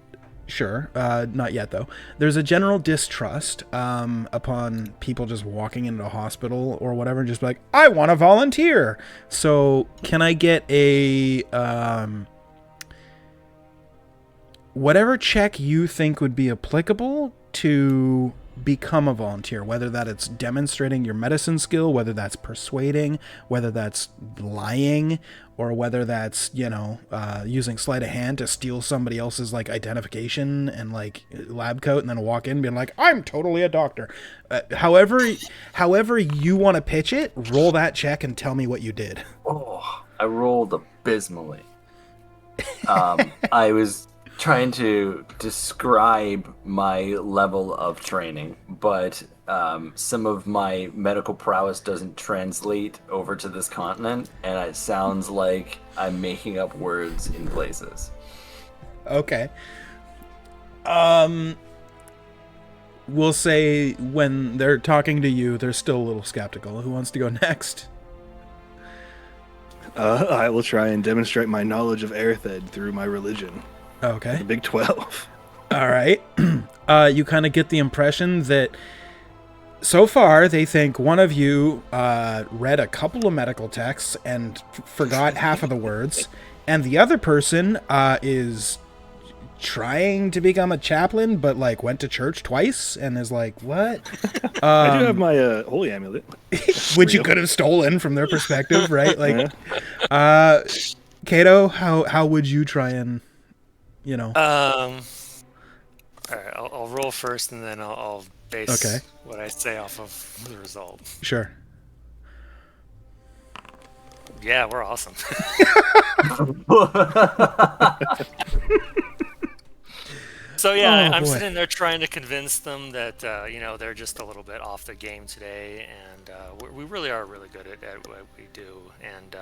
Sure. Not yet, though. There's a general distrust upon people just walking into a hospital or whatever and just be like, I want to volunteer. So can I get a whatever check you think would be applicable to become a volunteer, whether that it's demonstrating your medicine skill, whether that's persuading, whether that's lying, or whether that's using sleight of hand to steal somebody else's like identification and like lab coat and then walk in being like, I'm totally a doctor. However you want to pitch it, roll that check and tell me what you did. Oh, I rolled abysmally. I was trying to describe my level of training, but some of my medical prowess doesn't translate over to this continent, and it sounds like I'm making up words in places. Okay. We'll say when they're talking to you, they're still a little skeptical. Who wants to go next? I will try and demonstrate my knowledge of Aerthed through my religion. Okay. The Big 12. All right. You kind of get the impression that so far they think one of you read a couple of medical texts and forgot half of the words, and the other person is trying to become a chaplain but like went to church twice and is like, what? I do have my holy amulet. Which you could have stolen from their perspective, right? Like, Kato, how would you try and all right, I'll roll first, and then I'll base what I say off of the result. Sure. Yeah, we're awesome. So yeah, I'm sitting there trying to convince them that they're just a little bit off the game today, and we really are really good at what we do, and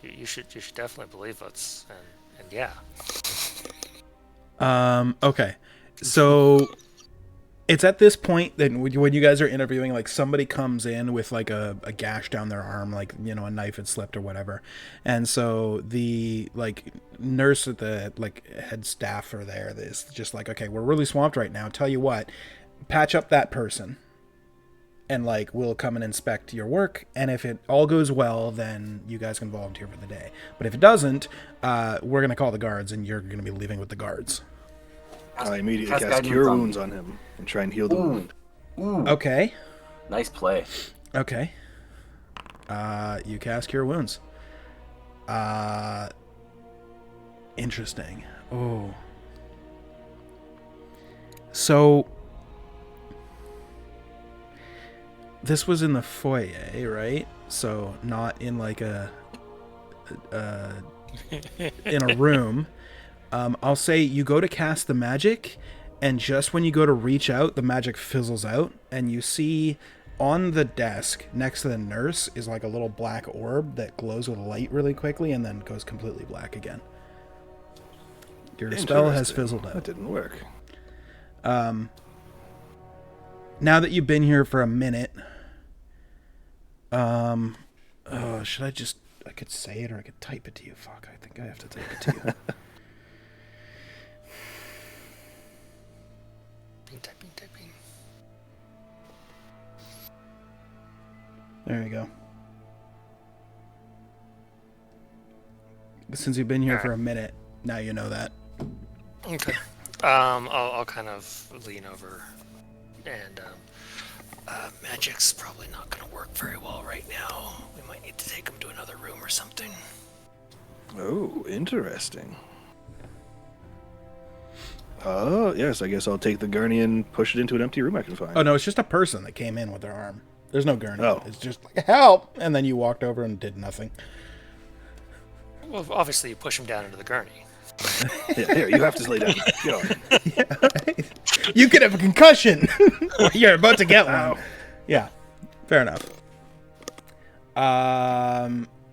you should definitely believe us, and yeah. Okay, so it's at this point that when you guys are interviewing, like somebody comes in with like a gash down their arm, like a knife had slipped or whatever, and so the like nurse at the like head staff are there. Is just like, okay, we're really swamped right now. Tell you what, patch up that person, and like we'll come and inspect your work, and if it all goes well, then you guys can volunteer for the day. But if it doesn't, we're gonna call the guards, and you're gonna be leaving with the guards. I immediately cast Cure Wounds on him and try and heal the wound. Okay. Nice play. Okay. You cast Cure Wounds. Interesting. Oh. So this was in the foyer, right? So not in like in a room. I'll say you go to cast the magic, and just when you go to reach out, the magic fizzles out, and you see on the desk next to the nurse is like a little black orb that glows with light really quickly and then goes completely black again. Your spell has fizzled out. That didn't work. Now that you've been here for a minute, should I could say it or I could type it to you. Fuck, I think I have to type it to you. Typing. There you go. Since you've been here for a minute, now you know that. Okay. I'll kind of lean over, and magic's probably not going to work very well right now. We might need to take him to another room or something. Oh, interesting. Oh, yes, I guess I'll take the gurney and push it into an empty room I can find. Oh, no, it's just a person that came in with their arm. There's no gurney. Oh. It's just like, help! And then you walked over and did nothing. Well, obviously you push him down into the gurney. Yeah, here, you have to lay down. Get on. Yeah, right. You could have a concussion. You're about to get one. Ow. Yeah, fair enough.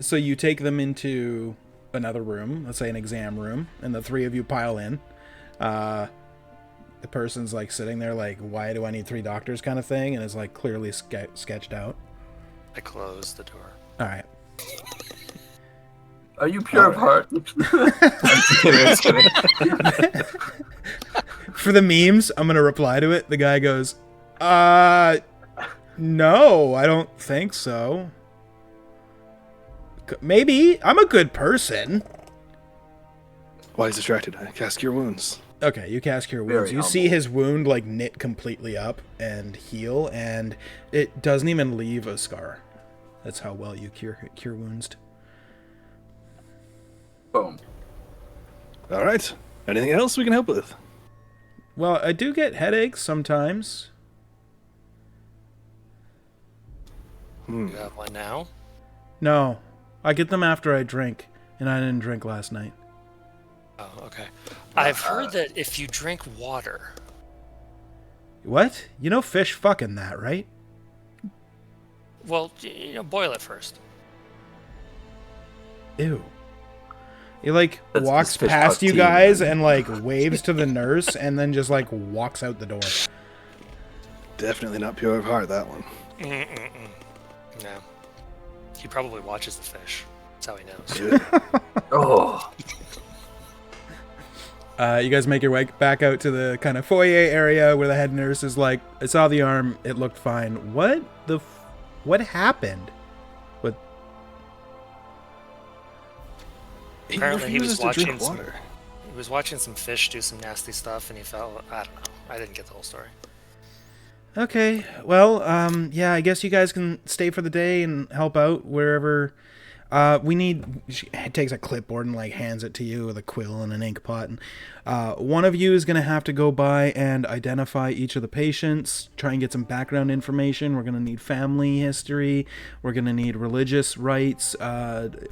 So you take them into another room, let's say an exam room, and the three of you pile in. The person's like sitting there like, why do I need 3 doctors kind of thing, and is like clearly sketched out. I close the door. All right. Are you pure of heart? I'm just kidding. For the memes, I'm gonna reply to it. The guy goes, no, I don't think so. Maybe. I'm a good person. Why is distracted? I cast Cure Wounds. Okay, you cast Cure Very Wounds. You humble. see his wound like knit completely up and heal, and it doesn't even leave a scar. That's how well you cure wounds. Boom. All right. Anything else we can help with? Well, I do get headaches sometimes. You have one now? No, I get them after I drink, and I didn't drink last night. Oh, okay. I've heard that if you drink water... What? You know fish fucking that, right? Well, boil it first. Ew. He like That's walks just fish past fuck you tea, guys man. and like waves to the nurse and then just like walks out the door. Definitely not pure of heart, that one. No. He probably watches the fish. That's how he knows. Good. Oh, You guys make your way back out to the kind of foyer area where the head nurse is like, I saw the arm, it looked fine. What happened? What? Apparently he was refuses to drink watching some, water. he was watching some fish do some nasty stuff, and he felt... I don't know. I didn't get the whole story. Okay, well, yeah, I guess you guys can stay for the day and help out wherever. She takes a clipboard and like hands it to you with a quill and an ink pot. And one of you is going to have to go by and identify each of the patients, try and get some background information. We're going to need family history. We're going to need religious rites,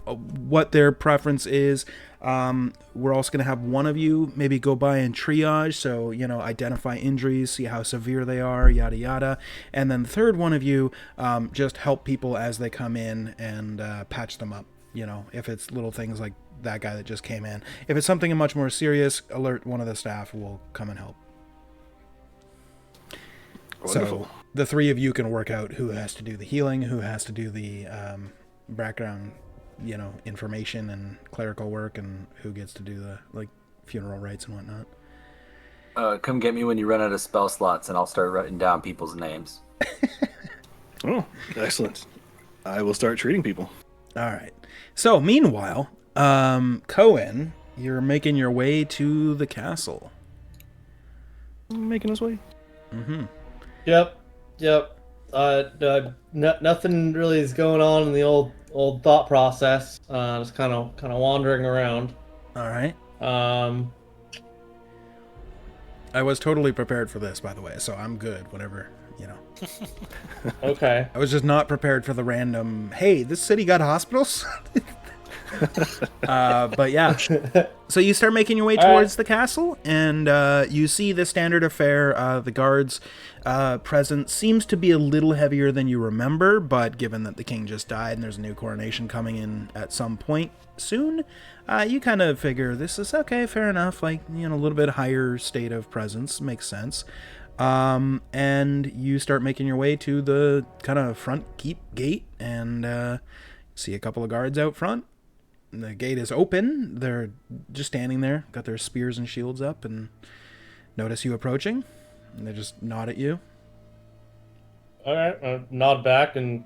what their preference is. We're also going to have one of you maybe go by and triage, so, identify injuries, see how severe they are, yada yada. And then the third one of you just help people as they come in and patch them up, if it's little things like that guy that just came in. If it's something much more serious, alert one of the staff will come and help. Wonderful. So the three of you can work out who has to do the healing, who has to do the background, information and clerical work, and who gets to do the funeral rites and whatnot. come get me when you run out of spell slots, and I'll start writing down people's names. Oh, excellent. I will start treating people. All right. So meanwhile, Cohen, you're making your way to the castle. Making his way. Mm-hmm. Yep. Nothing really is going on in the old thought process. Just kind of wandering around. All right. Um, I was totally prepared for this, by the way, so I'm good. Whatever, okay. I was just not prepared for the random. Hey, this city got hospitals. But yeah. So you start making your way towards the castle, and you see the standard affair. The guards' presence seems to be a little heavier than you remember, but given that the king just died and there's a new coronation coming in at some point soon, you kind of figure this is okay, fair enough. A little bit higher state of presence makes sense. And you start making your way to the kind of front keep gate, and see a couple of guards out front. The gate is open. They're just standing there, got their spears and shields up, and notice you approaching, and they just nod at you. All right. Nod back and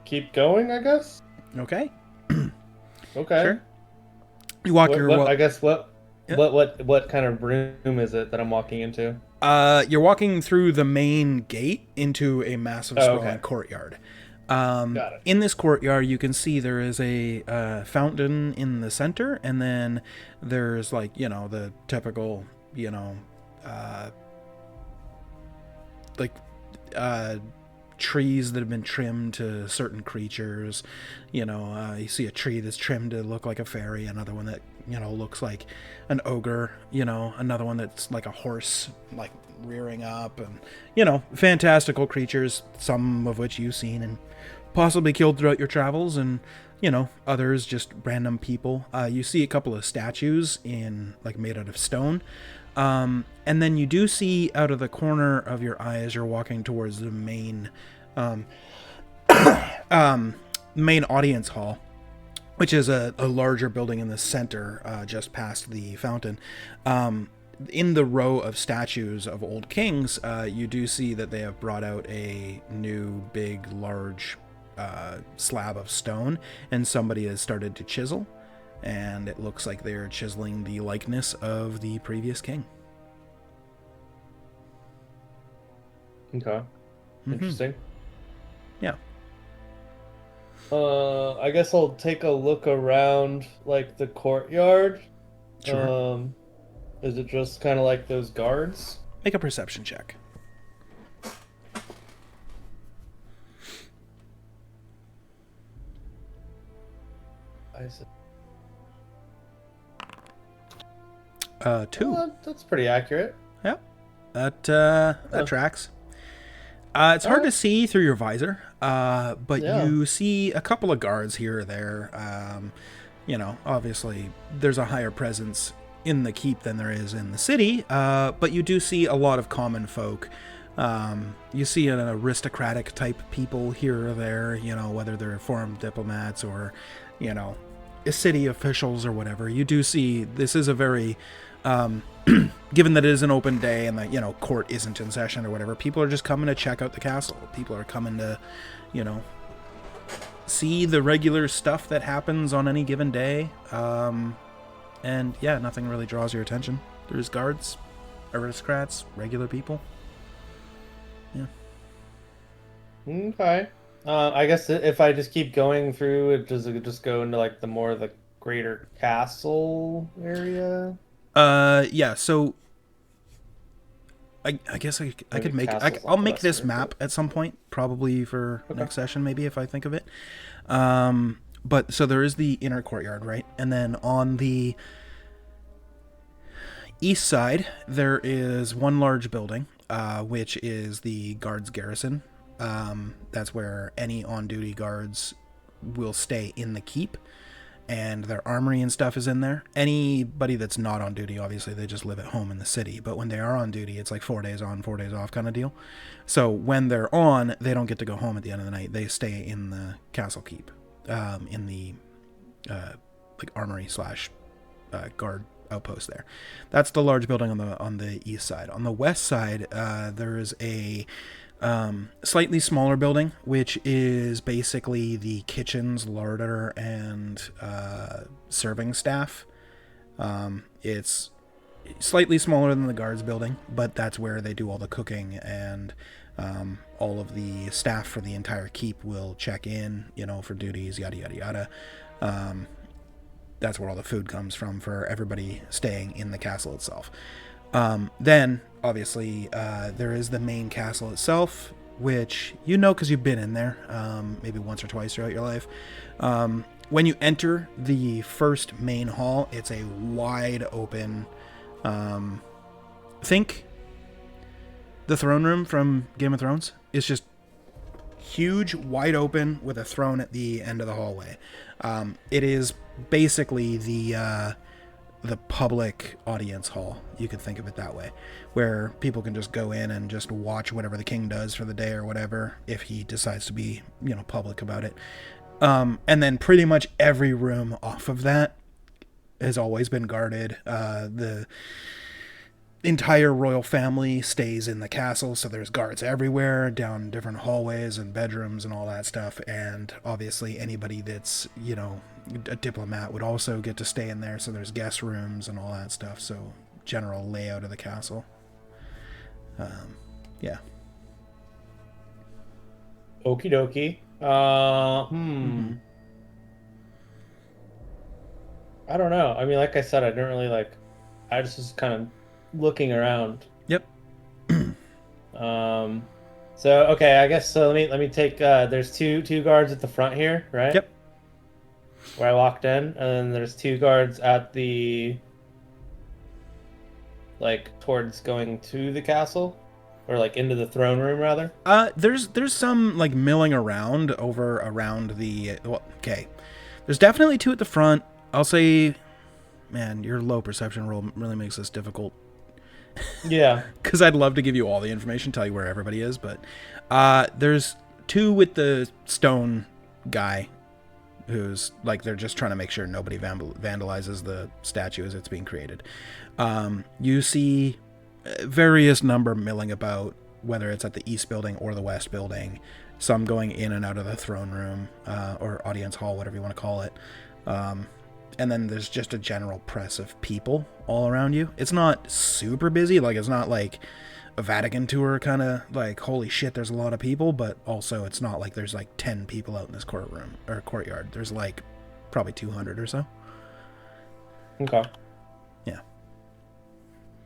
keep going, I guess. Okay. Okay. Sure. You walk What, your what I guess Yeah. what kind of room is it that I'm walking into? You're walking through the main gate into a massive Oh, sprawling okay. courtyard. Got it. In this courtyard, you can see there is a fountain in the center, and then there's the typical, uh, like trees that have been trimmed to certain creatures. You see a tree that's trimmed to look like a fairy, another one that looks like an ogre, another one that's like a horse, like rearing up, and fantastical creatures, some of which you've seen and possibly killed throughout your travels, and others just random people. You see a couple of statues made out of stone. And then you do see out of the corner of your eye as you're walking towards the main main audience hall, which is a larger building in the center, just past the fountain. In the row of statues of old kings, you do see that they have brought out a new big large slab of stone, and somebody has started to chisel, and it looks like they're chiseling the likeness of the previous king. Okay. Interesting. Yeah. I guess I'll take a look around the courtyard. Sure. Is it just kind of like those guards? Make a perception check. I see. 2. Well, that's pretty accurate. Yeah. That tracks. It's hard to see through your visor, but you see a couple of guards here or there. Obviously there's a higher presence in the keep than there is in the city, but you do see a lot of common folk. You see an aristocratic type people here or there, whether they're foreign diplomats or, city officials or whatever. You do see this is a very, given that it is an open day and that, court isn't in session or whatever, people are just coming to check out the castle. People are coming to, see the regular stuff that happens on any given day. And yeah, nothing really draws your attention. There's guards, aristocrats, regular people. Yeah. Okay. I guess if I just keep going through, does it just go into the greater castle area? Yeah. So I guess I could make I'll make this map at some point, probably for next session, maybe if I think of it. But so there is the inner courtyard, right? And then on the east side, there is one large building, which is the guards garrison. That's where any on-duty guards will stay in the keep, and their armory and stuff is in there. Anybody that's not on duty, obviously, they just live at home in the city. But when they are on duty, it's like 4 days on, 4 days off kind of deal. So when they're on, they don't get to go home at the end of the night. They stay in the castle keep, in the armory slash guard outpost there. That's the large building on the east side. On the west side, there is a slightly smaller building, which is basically the kitchens, larder, and serving staff. It's slightly smaller than the guards building, but that's where they do all the cooking, and all of the staff for the entire keep will check in, for duties, yada yada yada. That's where all the food comes from for everybody staying in the castle itself. Then, obviously, there is the main castle itself, which because you've been in there maybe once or twice throughout your life. When you enter the first main hall, it's a wide open, think the throne room from Game of Thrones. It's just huge, wide open with a throne at the end of the hallway. It is basically the public audience hall, you could think of it that way, where people can just go in and just watch whatever the king does for the day or whatever, if he decides to be public about it. And then pretty much every room off of that has always been guarded. entire royal family stays in the castle, so there's guards everywhere, down different hallways and bedrooms and all that stuff. And obviously, anybody that's, you know, a diplomat would also get to stay in there, so there's guest rooms and all that stuff. So, general layout of the castle. Yeah. Okie dokie. I don't know. I mean, like I said, I didn't really like. I just was kind of looking around. Yep. So okay, I guess so. Let me take. There's two guards at the front here, right? Yep. Where I walked in, and then there's two guards at the. Like towards going to the castle, or like into the throne room rather. There's some like milling around around the. Well, okay. There's definitely two at the front. I'll say, man, your low perception roll really makes this difficult. Yeah. Because I'd love to give you all the information, tell you where everybody is, but there's two with the stone guy who's like, they're just trying to make sure nobody vandalizes the statue as it's being created. You see various number milling about, whether it's at the east building or the west building, some going in and out of the throne room or audience hall, whatever you want to call it. And then there's just a general press of people all around you. It's not super busy, like it's not like a Vatican tour kind of like, holy shit, there's a lot of people, but also it's not like there's like 10 people out in this courtroom or courtyard. There's like probably 200 or so. Okay. Yeah.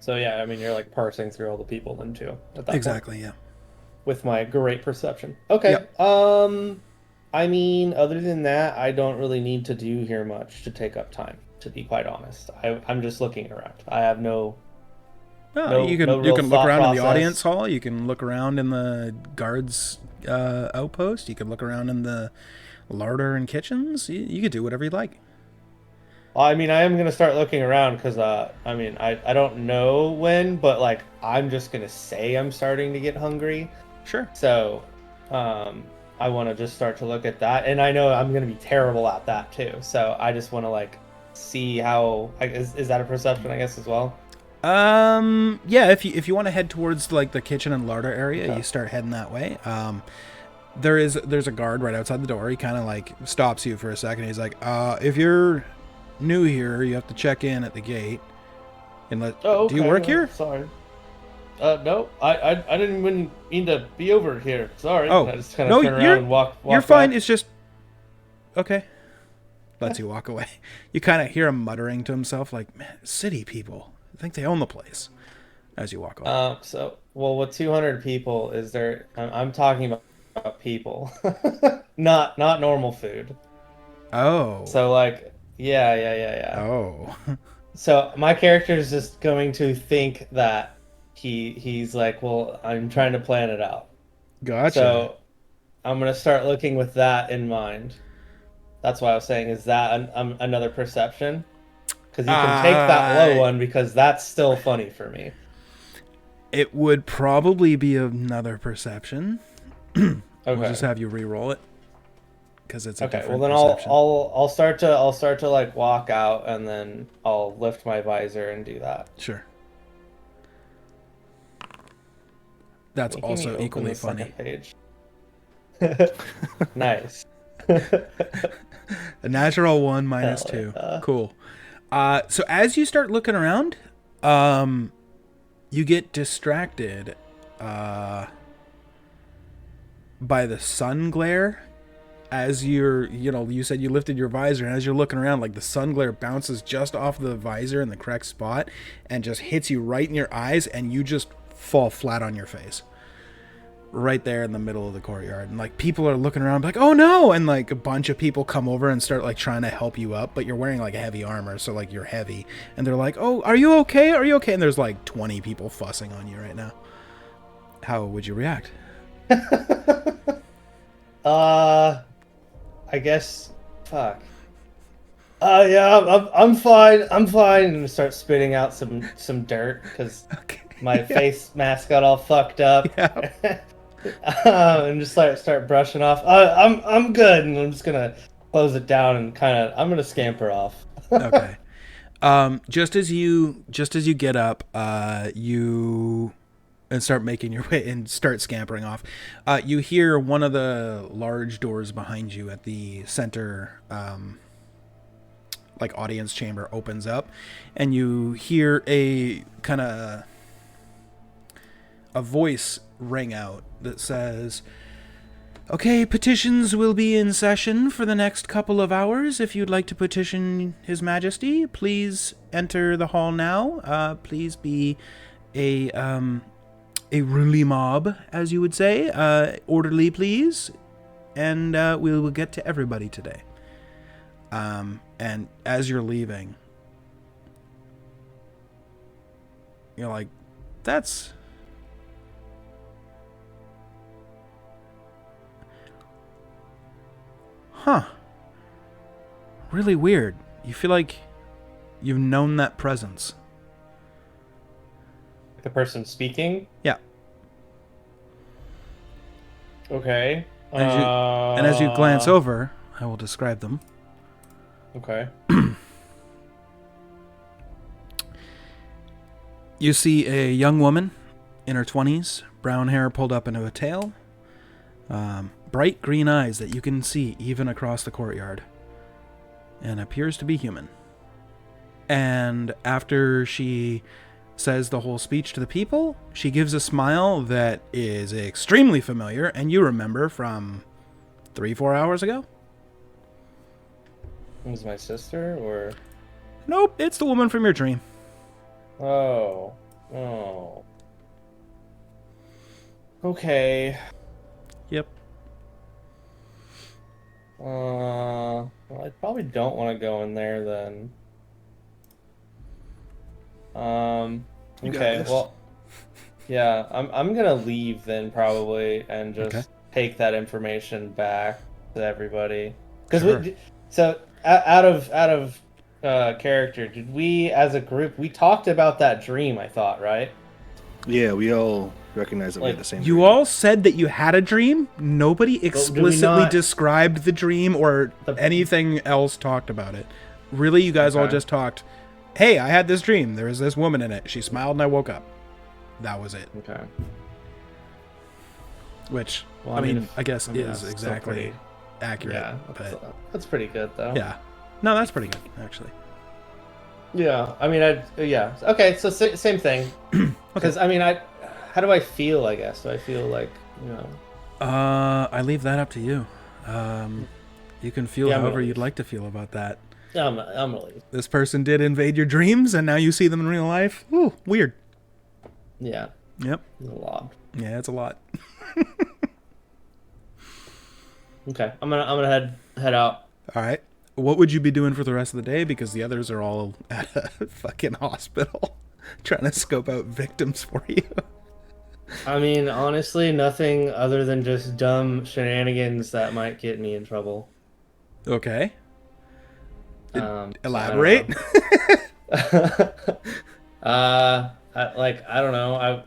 So yeah, I mean, you're like parsing through all the people then too. At that Exactly, point, yeah. with my great perception. Okay. Yep. I mean, other than that, I don't really need to do here much to take up time, to be quite honest. I'm just looking around. I have no. You can real look thought around in the process. audience hall. You can look around in the guards outpost. You can look around in the larder and kitchens. You could do whatever you like. Well, I mean, I am gonna start looking around because I mean, I don't know when, but like I'm just gonna say I'm starting to get hungry. Sure. So, I want to just start to look at that, and I know I'm gonna be terrible at that too. So I just want to like see how is that a perception, I guess, as well. Yeah, if you want to head towards like the kitchen and larder area, Okay. you start heading that way. There's a guard right outside the door. He kind of like stops you for a second. He's like, if you're new here, you have to check in at the gate. And Oh, do you work here? Sorry. No, I didn't even mean to be over here. Sorry. Oh, I just kind no, of turn you're- around and walk You're fine. back. It's just okay. Lets you walk away. You kind of hear him muttering to himself, like, "Man, city people. I think they own the place." As you walk away. Well, with 200 people, is there? I'm talking about people, not normal food. Oh. So like, yeah. Oh. So my character is just going to think that he's like, well, I'm trying to plan it out. Gotcha. So I'm gonna start looking with that in mind. That's why I was saying, is that another perception? Because you can take that low one because that's still funny for me. It would probably be another perception. Okay. We'll just have you re-roll it because it's a Okay. Well, different then perception. I'll start to like walk out, and then I'll lift my visor and do that. Sure. That's Making me also open equally the funny. second page. Nice. A natural 1 minus Hell 2. yeah. Cool. So as you start looking around, you get distracted by the sun glare. As you said you lifted your visor, and as you're looking around, like the sun glare bounces just off the visor in the correct spot and just hits you right in your eyes, and you just fall flat on your face. Right there in the middle of the courtyard, and like people are looking around like, oh no, and like a bunch of people come over and start like trying to help you up, but you're wearing like heavy armor, so like you're heavy, and they're like, oh, are you okay, and there's like 20 people fussing on you right now. How would you react? I guess. Fuck. Yeah, I'm fine. I'm fine. And start spitting out some dirt because Okay. my face mask got all fucked up. Yeah. And just start brushing off. I'm good, and I'm just gonna close it down and I'm gonna scamper off. Okay. Just as you get up, you and start making your way and start scampering off. You hear one of the large doors behind you at the center, like audience chamber, opens up, and you hear a kind of a voice ring out that says, "Okay, petitions will be in session for the next couple of hours. If you'd like to petition His Majesty, please enter the hall now. Please be a ruly mob, as you would say. Orderly, please. And we will get to everybody today." And as you're leaving, you're like, that's... Huh. Really weird. You feel like you've known that presence. The person speaking? Yeah. Okay. And as you glance over, I will describe them. Okay. You see a young woman in her 20s, brown hair pulled up into a tail, bright green eyes that you can see even across the courtyard, and appears to be human. And after she says the whole speech to the people, she gives a smile that is extremely familiar, and you remember from 3-4 hours ago? Was my sister, or... Nope, it's the woman from your dream. Oh. Oh. Okay. Yep. Well, I probably don't want to go in there then. You got Okay, this. well, yeah, I'm gonna leave then probably and just Okay. take that information back to everybody. Because Sure. out of character, did we as a group we talked about that dream? I thought, right? Yeah, we all recognize that we had Like, the same You dream. all said that you had a dream. Nobody explicitly not- described the dream or The- anything else talked about it. Really, you guys all Okay. just talked, "Hey, I had this dream. There was this woman in it. She smiled and I woke up." That was it. Okay. Which, Well, I mean, if- I guess that's is still exactly pretty- accurate. Yeah, but that's pretty good though. yeah. No, that's pretty good, actually. Yeah, I mean, yeah. Okay, so same thing. Because I mean, how do I feel? I guess do I feel like I leave that up to you. You can feel Yeah, I'm however gonna you'd leave. like to feel about that. I'm gonna leave. This person did invade your dreams, and now you see them in real life. Ooh, weird. Yeah, Yep. a lot. Yeah, it's a lot. Okay, I'm gonna head out. All right. What would you be doing for the rest of the day? Because the others are all at a fucking hospital trying to scope out victims for you. I mean, honestly, nothing other than just dumb shenanigans that might get me in trouble. Okay. So I don't Elaborate. know. I don't know.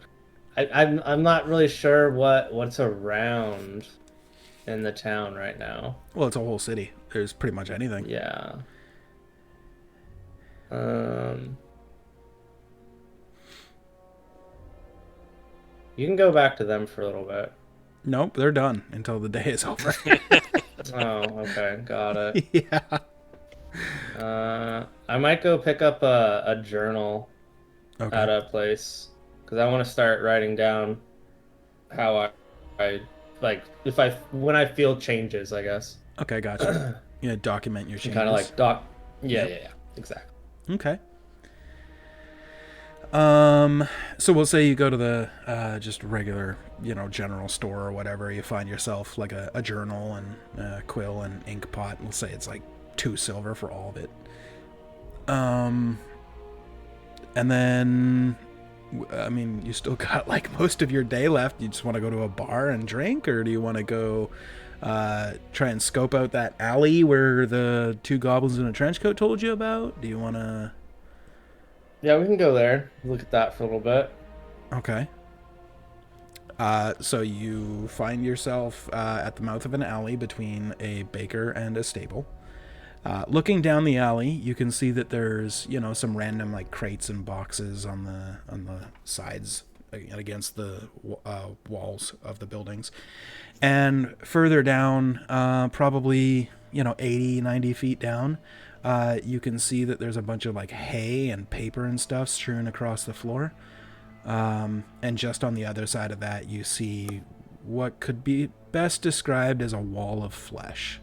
I'm not really sure what's around in the town right now. Well, it's a whole city. There's pretty much anything. Yeah. You can go back to them for a little bit. Nope, they're done until the day is over. Oh, okay, got it. Yeah. I might go pick up a journal Okay. at a place because I want to start writing down how I like when I feel changes, I guess. Okay, gotcha. Yeah, document your changes. Kind of like doc. Yeah, Yep. yeah, exactly. Okay. So we'll say you go to the just regular, general store or whatever. You find yourself like a journal and a quill and ink pot. We'll say it's like 2 silver for all of it. And then, I mean, you still got like most of your day left. You just want to go to a bar and drink, or do you want to go try and scope out that alley where the 2 goblins in a trench coat told you about? Do you want to... Yeah, we can go there. Look at that for a little bit. Okay. So you find yourself at the mouth of an alley between a baker and a stable. Looking down the alley, you can see that there's, some random like crates and boxes on the sides against the walls of the buildings. And further down, probably 80, 90 feet down, you can see that there's a bunch of like hay and paper and stuff strewn across the floor. And just on the other side of that, you see what could be best described as a wall of flesh.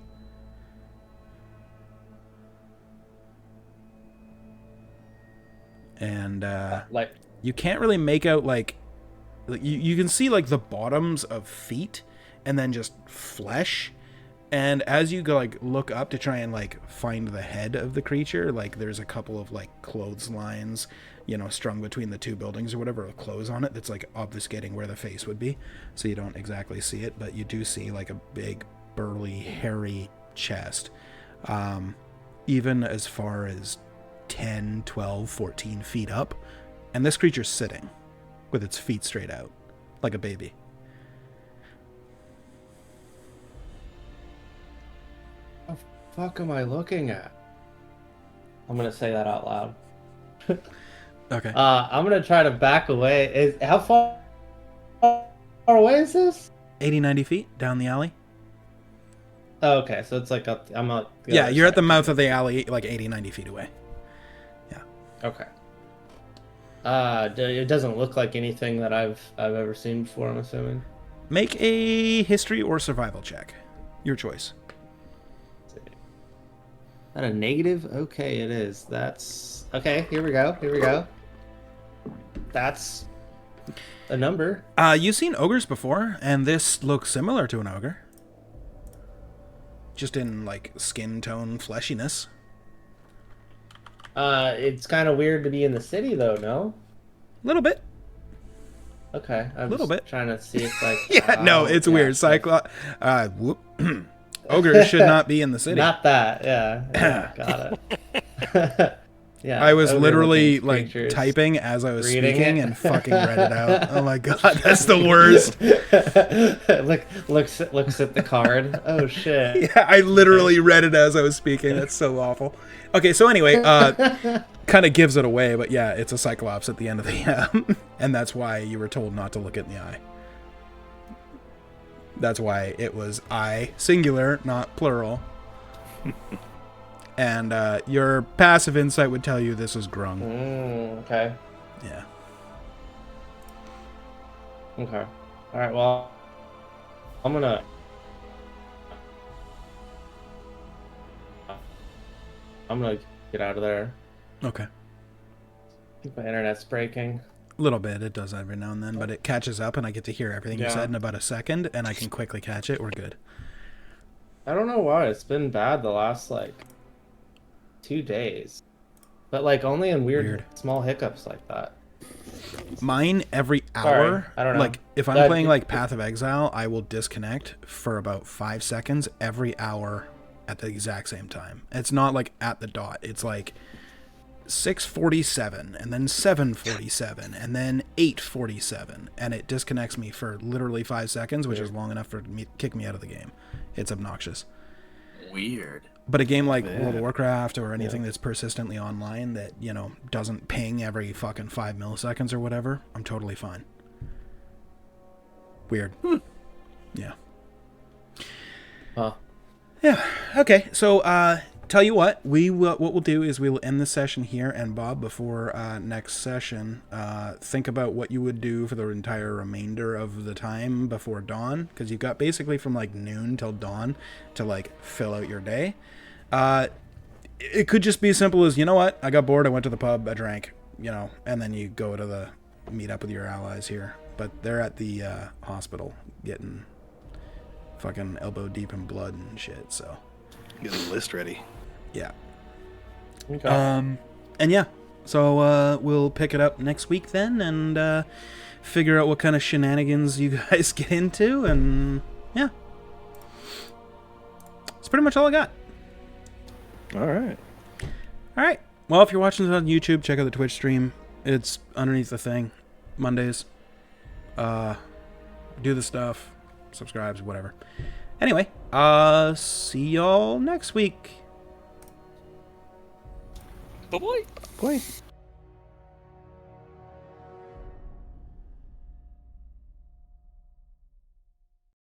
And Like, you can't really make out like you can see like the bottoms of feet and then just flesh. And as you go like look up to try and like find the head of the creature, like there's a couple of like clotheslines, strung between the two buildings or whatever, with clothes on it that's like obfuscating where the face would be, so you don't exactly see it, but you do see like a big burly hairy chest, even as far as 10, 12, 14 feet up, and this creature's sitting with its feet straight out like a baby. what the fuck am I looking at? I'm gonna say that out loud. Okay. I'm gonna try to back away. How far away is this? 80, 90 feet down the alley. Oh, okay, so it's like I'm up. Yeah, you're at the mouth of the alley, like 80, 90 feet away. Okay. It doesn't look like anything that I've ever seen before, I'm assuming. Make a history or survival check. Your choice. That a negative? Okay, it is. That's okay. Here we go. That's a number. You've seen ogres before, and this looks similar to an ogre. Just in, like, skin tone fleshiness. It's kind of weird to be in the city, though, no? A little bit. Okay. I'm Little just bit. trying to see if, like... Yeah, no, it's weird. Whoop. Ogres should not be in the city. Not that, yeah. Got it. Yeah. I was literally, ogre-looking like, creatures. typing as I was Reading speaking it. and fucking read it out. Oh my god, that's the worst. looks at the card. Oh, shit. Yeah, I literally read it as I was speaking. That's so awful. Okay, so anyway, kind of gives it away, but yeah, it's a cyclops at the end of the and that's why you were told not to look it in the eye. That's why it was I, singular, not plural. And your passive insight would tell you this is grung. Okay. Yeah. Okay. All right. Well, I'm gonna get out of there. Okay. I think my internet's breaking. A little bit. It does every now and then, but it catches up and I get to hear everything you Yeah. said in about a second, and I can quickly catch it. We're good. I don't know why it's been bad the last 2 days, but only in weird small hiccups like that. Mine every Sorry, hour. I don't know. Like if I'm That- playing like Path of Exile, I will disconnect for about 5 seconds every hour at the exact same time. It's not like at the dot. It's like 6:47 and then 7:47 and then 8:47, and it disconnects me for literally 5 seconds, which is long enough for me to kick me out of the game. It's obnoxious. Weird. But a game like World of Yeah. Warcraft or anything that's persistently online that, doesn't ping every fucking 5 milliseconds or whatever, I'm totally fine. Weird. Yeah. Huh. Yeah. Okay. So, tell you what, what we'll do is we'll end the session here, and Bob, before next session, think about what you would do for the entire remainder of the time before dawn, because you've got basically from noon till dawn to fill out your day. It could just be as simple as, you know what, I got bored, I went to the pub, I drank, and then you go to the meet up with your allies here, but they're at the hospital getting fucking elbow deep in blood and shit, so Get a list ready. yeah. Okay. And yeah, so we'll pick it up next week then, and figure out what kind of shenanigans you guys get into, and yeah, that's pretty much all I got. All right. All right. Well, if you're watching this on YouTube, check out the Twitch stream. It's underneath the thing. Mondays. Do the stuff. Subscribes, whatever. Anyway, see y'all next week. Bye boy. Boy.